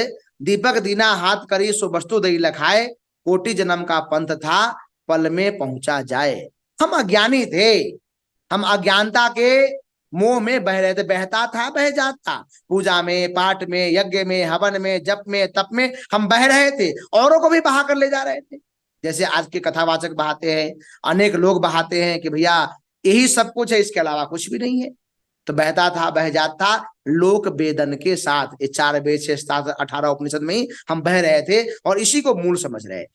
दीपक दीना हाथ करी सो वस्तु दई लखाए, कोटि जन्म का पंथ था पल में पहुंचा जाए। हम अज्ञानी थे, हम अज्ञानता के मोह में बह रहे थे, बहता था बह जाता, पूजा में, पाठ में, यज्ञ में, हवन में, जप में, तप में हम बह रहे थे, औरों को भी बहा कर ले जा रहे थे। जैसे आज के कथावाचक बहाते हैं, अनेक लोग बहाते हैं कि भैया यही सब कुछ है, इसके अलावा कुछ भी नहीं है। तो बहता था बह जाता लोक वेदन के साथ, ये 4 वेद 6 शास्त्र 18 उपनिषद में ही हम बह रहे थे और इसी को मूल समझ रहे थे।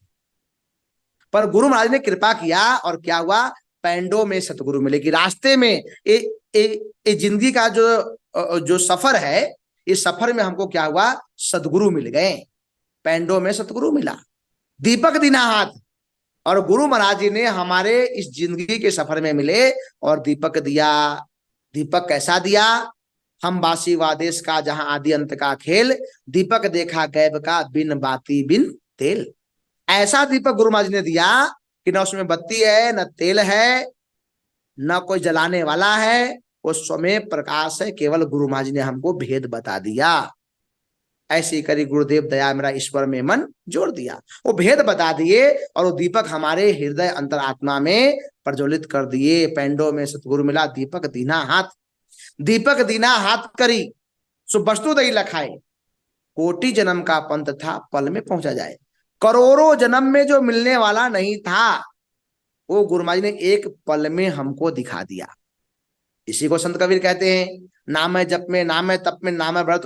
पर गुरु महाराज ने कृपा किया और क्या हुआ? पैंडो में सतगुरु मिले, कि रास्ते में ये जिंदगी का जो सफर है, इस सफर में हमको क्या हुआ? सदगुरु मिल गए। पैंडो में सतगुरु मिला, दीपक दीना हाथ, और गुरु महाराज जी ने हमारे इस जिंदगी के सफर में मिले और दीपक दिया। दीपक कैसा दिया? हम बासी वादेश का जहां आदि अंत का खेल, दीपक देखा गैब का बिन बाती बिन तेल। ऐसा दीपक गुरु महाराज ने दिया कि न उसमें बत्ती है, न तेल है, न कोई जलाने वाला है, वो स्वयं प्रकाश है। केवल गुरु महाराज ने हमको भेद बता दिया। ऐसी करी गुरुदेव दया मेरा ईश्वर में मन जोड़ दिया, वो भेद बता दिए और वो दीपक हमारे हृदय अंतरात्मा में प्रज्वलित कर दिए। पैंडो में सतगुरु मिला दीपक दीना हाथ, दीपक दीना हाथ करी सो वस्तु दई लखाए, कोटि जन्म का पंथ था पल में पहुंचा जाए। करोड़ों जन्म में जो मिलने वाला नहीं था, वो गुरु महाराज ने एक पल में हमको दिखा दिया। इसी को संत कबीर कहते हैं, नाम है जप में, नाम है तप में, नाम है व्रत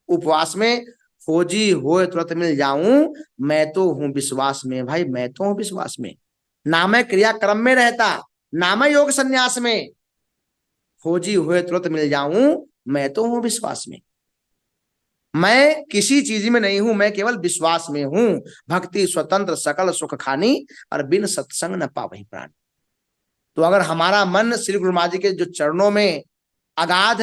उपवास में, खोजी होए तुरंत मिल जाऊं, मैं तो हूं विश्वास में। भाई मैं तो हूं विश्वास में। नाम है क्रिया क्रम में रहता, नाम है योग संन्यास में, खोजी हुए तुरंत मिल जाऊं, मैं तो हूं विश्वास में। मैं किसी चीज में नहीं हूं, मैं केवल विश्वास में हूं। भक्ति स्वतंत्र सकल सुख खानी, और बिन सत्संग न पावहि प्राण। तो अगर हमारा मन श्री गुरु महाराज जी के जो चरणों में अगाध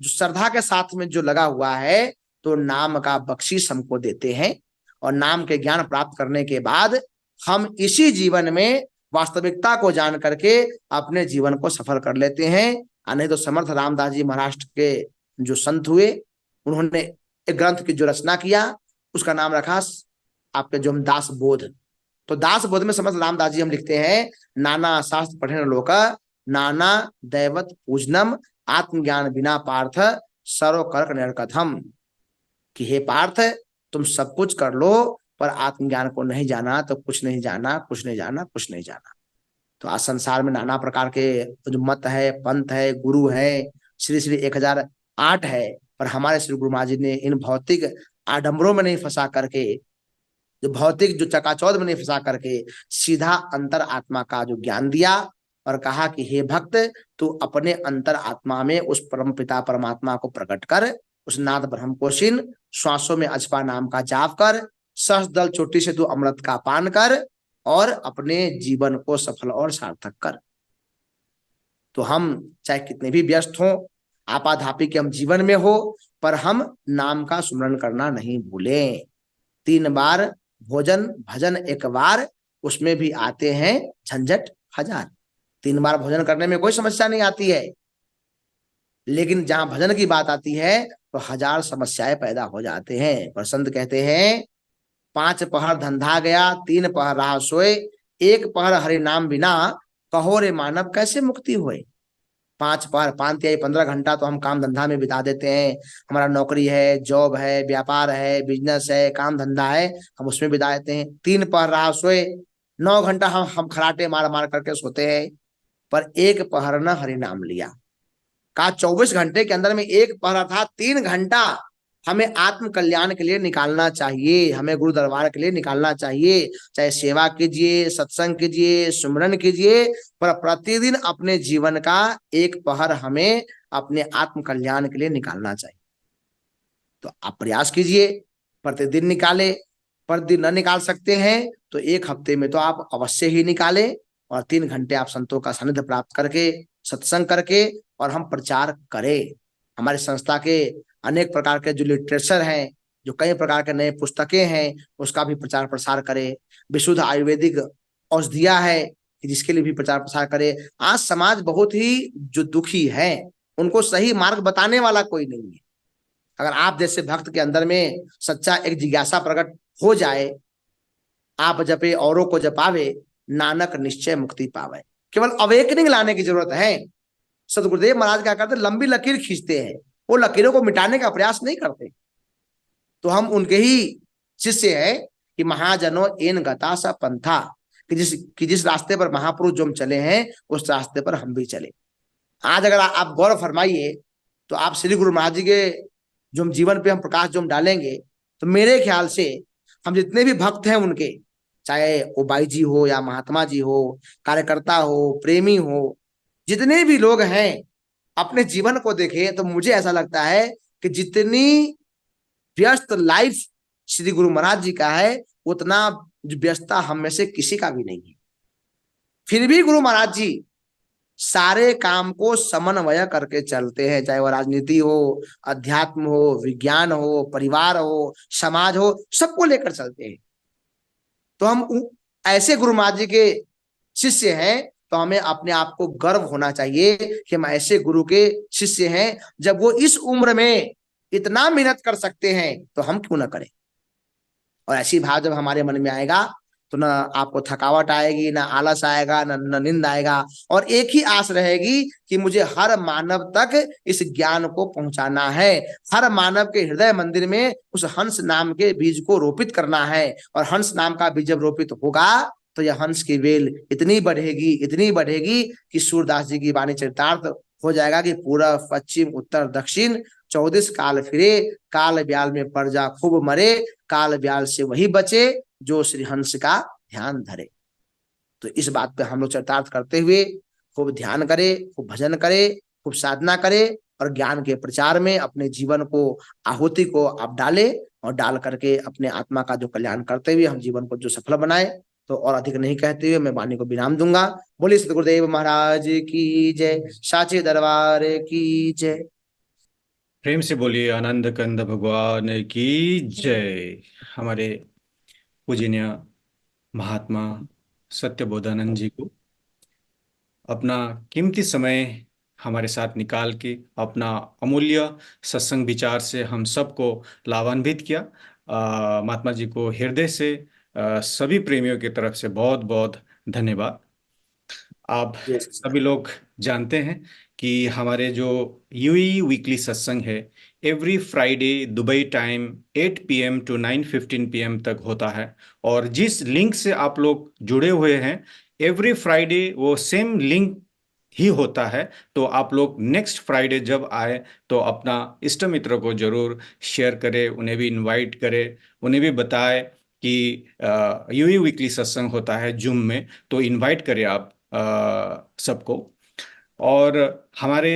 जो श्रद्धा के साथ में जो लगा हुआ है, तो नाम का बख्शीश हमको देते हैं। और नाम के ज्ञान प्राप्त करने के बाद हम इसी जीवन में वास्तविकता को जान करके अपने जीवन को सफल कर लेते हैं। नहीं तो समर्थ रामदास जी महाराष्ट्र के जो संत हुए, उन्होंने एक ग्रंथ की जो रचना किया, उसका नाम रखा आपके जो हम दास बोध। तो दास बोध में समर्थ रामदास जी हम लिखते हैं, नाना शास्त्र पठन लोक, नाना दैवत पूजनम, आत्मज्ञान बिना पार्थ सर्व कर्क निर्कथम। कि हे पार्थ, तुम सब कुछ कर लो, पर आत्मज्ञान को नहीं जाना तो कुछ नहीं जाना, कुछ नहीं जाना, कुछ नहीं जाना। तो आज संसार में नाना प्रकार के जो मत है, पंथ है, गुरु है, श्री श्री 1008 है, पर हमारे श्री गुरु महाराज जी ने इन भौतिक आडंबरों में नहीं फंसा करके, जो भौतिक जो चकाचौंध में नहीं फंसा करके, सीधा अंतर आत्मा का जो ज्ञान दिया और कहा कि हे भक्त, तू अपने अंतर आत्मा में उस परम पिता परमात्मा को प्रकट कर, उस नाद ब्रह्म को छिन, श्वासों में अजपा नाम का जाप कर, सहस्र दल चोटी से तू अमृत का पान कर, और अपने जीवन को सफल और सार्थक कर। तो हम चाहे कितने भी व्यस्त हों, आपाधापी के हम जीवन में हो, पर हम नाम का सुमरण करना नहीं भूलें। 3 बार भोजन भजन 1 बार, उसमें भी आते हैं झंझट 1000। 3 बार भोजन करने में कोई समस्या नहीं आती है, लेकिन जहां भजन की बात आती है तो 1000 समस्याएं पैदा हो जाते हैं। पर संत कहते हैं 5 पहर धंधा गया, 3 पहर रहा सोए, 1 पहर हरि नाम बिना, कहो रे मानव कैसे मुक्ति होए। 5 पहर 5 या 15 घंटा तो हम काम धंधा में बिता देते हैं। हमारा नौकरी है, जॉब है, व्यापार है, बिजनेस है, काम धंधा है, हम उसमें बिता देते हैं। 3 पहर रहा सोए, 9 घंटा हम खराटे मार मार करके सोते हैं, पर 1 पहर न हरि नाम लिया। कहा 24 घंटे के अंदर में 1 पहर अर्थात 3 घंटा हमें आत्म कल्याण के लिए निकालना चाहिए, हमें गुरु दरबार के लिए निकालना चाहिए। चाहे सेवा कीजिए, सत्संग कीजिए, सुमरन कीजिए, पर प्रतिदिन अपने जीवन का 1 पहर हमें अपने आत्म कल्याण के लिए निकालना चाहिए। तो आप प्रयास कीजिए, प्रतिदिन निकाले। प्रतिदिन न निकाल सकते हैं तो 1 हफ्ते में तो आप अवश्य ही निकालें, और 3 घंटे आप संतों का सानिध्य प्राप्त करके, सत्संग करके, और हम प्रचार करें। हमारी संस्था के अनेक प्रकार के जो लिटरेचर हैं, जो कई प्रकार के नए पुस्तकें हैं, उसका भी प्रचार प्रसार करें। विशुद्ध आयुर्वेदिक औषधियां है कि जिसके लिए भी प्रचार प्रसार करें। आज समाज बहुत ही जो दुखी है, उनको सही मार्ग बताने वाला कोई नहीं है। अगर आप जैसे भक्त के अंदर में सच्चा एक जिज्ञासा प्रकट हो जाए, आप जपे औरों को जपावे, नानक निश्चय मुक्ति पावे। केवल अवेकनिंग लाने की जरूरत है। सदगुरुदेव महाराज क्या करते, लंबी लकीर खींचते हैं, वो लकीरों को मिटाने का प्रयास नहीं करते। तो हम उनके ही शिष्य हैं कि महाजनों एन गता सा पंथा, कि जिस रास्ते पर महापुरुष जो हम चले हैं, उस रास्ते पर हम भी चले। आज अगर आप गौर फरमाइए तो आप श्री गुरु महाराज जी के जो हम जीवन पे हम प्रकाश जो हम डालेंगे, तो मेरे ख्याल से हम जितने भी भक्त हैं उनके, चाहे वो बाई जी हो या महात्मा जी हो, कार्यकर्ता हो, प्रेमी हो, जितने भी लोग हैं, अपने जीवन को देखें तो मुझे ऐसा लगता है कि जितनी व्यस्त लाइफ श्री गुरु महाराज जी का है, उतना व्यस्तता हम में से किसी का भी नहीं है। फिर भी गुरु महाराज जी सारे काम को समन्वय करके चलते हैं, चाहे वो राजनीति हो, अध्यात्म हो, विज्ञान हो, परिवार हो, समाज हो, सबको लेकर चलते हैं। तो हम ऐसे गुरु महाराज जी के शिष्य हैं, तो हमें अपने आप को गर्व होना चाहिए कि हम ऐसे गुरु के शिष्य हैं। जब वो इस उम्र में इतना मेहनत कर सकते हैं तो हम क्यों ना करें। और ऐसी भाव जब हमारे मन में आएगा तो ना आपको थकावट आएगी, ना आलस आएगा, ना नींद आएगा, और एक ही आस रहेगी कि मुझे हर मानव तक इस ज्ञान को पहुंचाना है। हर मानव के हृदय मंदिर में उस हंस नाम के बीज को रोपित करना है, और हंस नाम का बीज जब रोपित होगा तो यह हंस की वेल इतनी बढ़ेगी कि सूरदास जी की वाणी चरितार्थ हो जाएगा कि पूरब पश्चिम उत्तर दक्षिण 24 काल फिरे, काल ब्याल में पड़ जा खूब मरे, काल ब्याल से वही बचे जो श्री हंस का ध्यान धरे। तो इस बात पे हम लोग चरितार्थ करते हुए खूब ध्यान करें, खूब भजन करें, खूब साधना करें, और ज्ञान के प्रचार में अपने जीवन को, आहुति को आप डालें, और डाल करके अपने आत्मा का जो कल्याण करते हुए हम जीवन को जो सफल बनाए। तो और अधिक नहीं कहते हुए मैं वाणी को विराम दूंगा। बोलिए सतगुरुदेव महाराज की जय, साचे दरबार की जय। प्रेम से बोलिए आनंद कंद भगवान की जय। हमारे पूजनीय महात्मा सत्यबोधानंद जी को अपना कीमती समय हमारे साथ निकाल के अपना अमूल्य सत्संग विचार से हम सबको लाभान्वित किया। महात्मा जी को हृदय से सभी प्रेमियों की तरफ से बहुत बहुत धन्यवाद। आप सभी लोग जानते हैं कि हमारे जो यूई वीकली सत्संग है, every Friday Dubai time 8 PM to 9:15 PM तक होता है। और जिस लिंक से आप लोग जुड़े हुए हैं, एवरी फ्राइडे वो सेम लिंक ही होता है। तो आप लोग नेक्स्ट फ्राइडे जब आए तो अपना इष्ट मित्र को जरूर शेयर करें, उन्हें भी इनवाइट करें, उन्हें भी बताएं कि यूई वीकली सत्संग होता है जूम में, तो इनवाइट करें आप सबको। और हमारे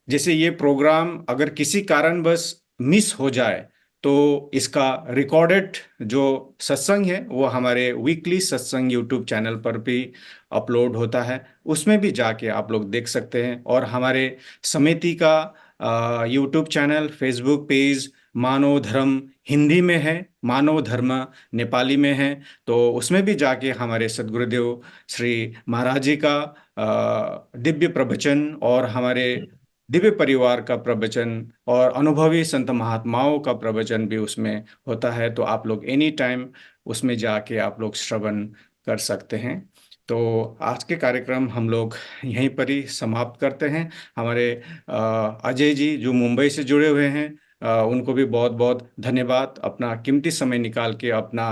जैसे ये प्रोग्राम अगर किसी कारणवश मिस हो जाए तो इसका रिकॉर्डेड जो सत्संग है वो हमारे वीकली सत्संग यूट्यूब चैनल पर भी अपलोड होता है, उसमें भी जाके आप लोग देख सकते हैं। और हमारे समिति का यूट्यूब चैनल, फेसबुक पेज मानव धर्म हिंदी में है, मानव धर्म नेपाली में है। तो उसमें भी जाके हमारे सद्गुरुदेव श्री महाराज जी का दिव्य प्रवचन और हमारे दिव्य परिवार का प्रवचन और अनुभवी संत महात्माओं का प्रवचन भी उसमें होता है। तो आप लोग एनी टाइम उसमें जाके आप लोग श्रवण कर सकते हैं। तो आज के कार्यक्रम हम लोग यहीं पर ही समाप्त करते हैं। हमारे अजय जी जो मुंबई से जुड़े हुए हैं, उनको भी बहुत बहुत धन्यवाद, अपना कीमती समय निकाल के अपना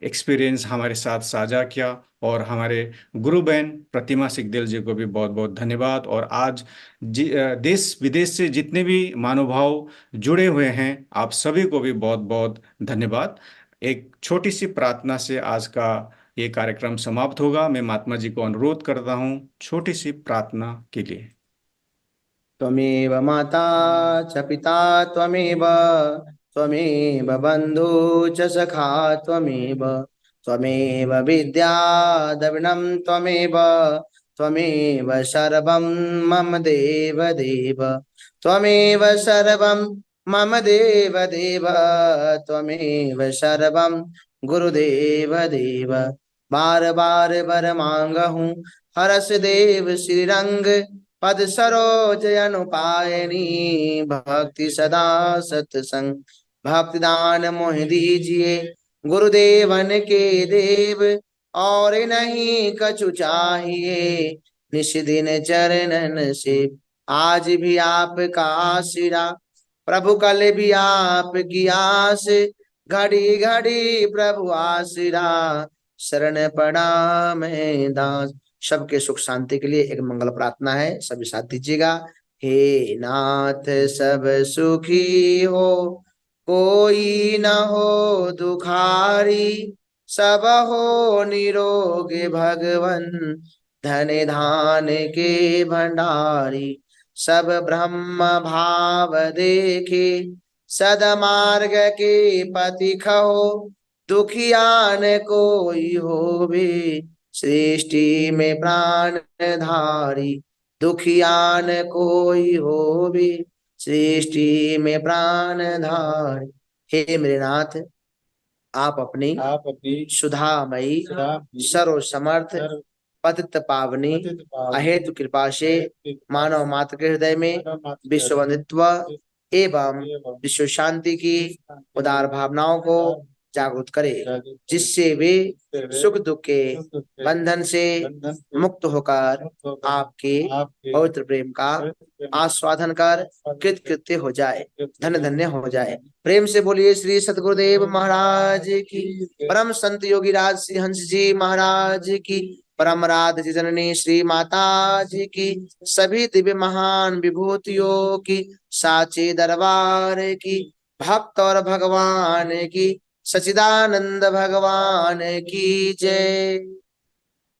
एक्सपीरियंस हमारे साथ साझा किया। और हमारे गुरु बहन प्रतिमा सिकदेल जी को भी बहुत बहुत धन्यवाद। और आज देश विदेश से जितने भी महानुभाव जुड़े हुए हैं, आप सभी को भी बहुत बहुत धन्यवाद। एक छोटी सी प्रार्थना से आज का ये कार्यक्रम समाप्त होगा। मैं महात्मा जी को अनुरोध करता हूँ छोटी सी प्रार्थना के लिए। त्वमेव माता च पिता त्वमेव, त्वमेव बन्धु च सखा त्वमेव, त्वमेव विद्या द्रविणं त्वमेव, त्वमेव सर्वं मम देव देव, त्वमेव सर्वं मम देव देव, त्वमेव सर्वं गुरुदेव देव। बार बार वर मांगहूँ हरस देव श्रीरंग, पद सरोज अनुपायनी, भक्ति सदा सत्संग भक्ति दान मोहि दीजिए, गुरुदेवन के देव और नहीं कछु चाहिए। निश दिन चरणन से आज भी आपका आशीरा, प्रभु कल भी आपकी आस, घड़ी घड़ी प्रभु आशीरा, शरण पड़ा मैं दास। सबके सुख शांति के लिए एक मंगल प्रार्थना है, सभी साथ दीजिएगा। हे नाथ सब सुखी हो, कोई न हो दुखारी, सब हो निरोग भगवन, धन धान के भंडारी। सब ब्रह्म भाव देखे, सदमार्ग के पथि खहो, दुखियान कोई होवे, सृष्टि में प्राण धारी। दुखियान कोई होवे, सृष्टि में प्राण धारी। हे मेरे नाथ, आप अपनी सुधामयी सर्व समर्थ पतित पावनी अहेतु कृपा से मानव मात्र के हृदय में विश्ववंदित्व एवं विश्व शांति की उदार भावनाओं को जागृत करे, जिससे वे सुख दुख के बंधन से मुक्त होकर आपके पवित्र प्रेम का आस्वादन कर कृतकृत्य हो जाए, धन्य धन्य हो जाए। प्रेम से बोलिए श्री सतगुरुदेव महाराज की, परम संत योगी राज श्री हंस जी महाराज की, परम राध जननी श्री माता जी की, सभी दिव्य महान विभूतियों की, साचे दरबार की, भक्त और भगवान की, सचिदानंद भगवान की जय।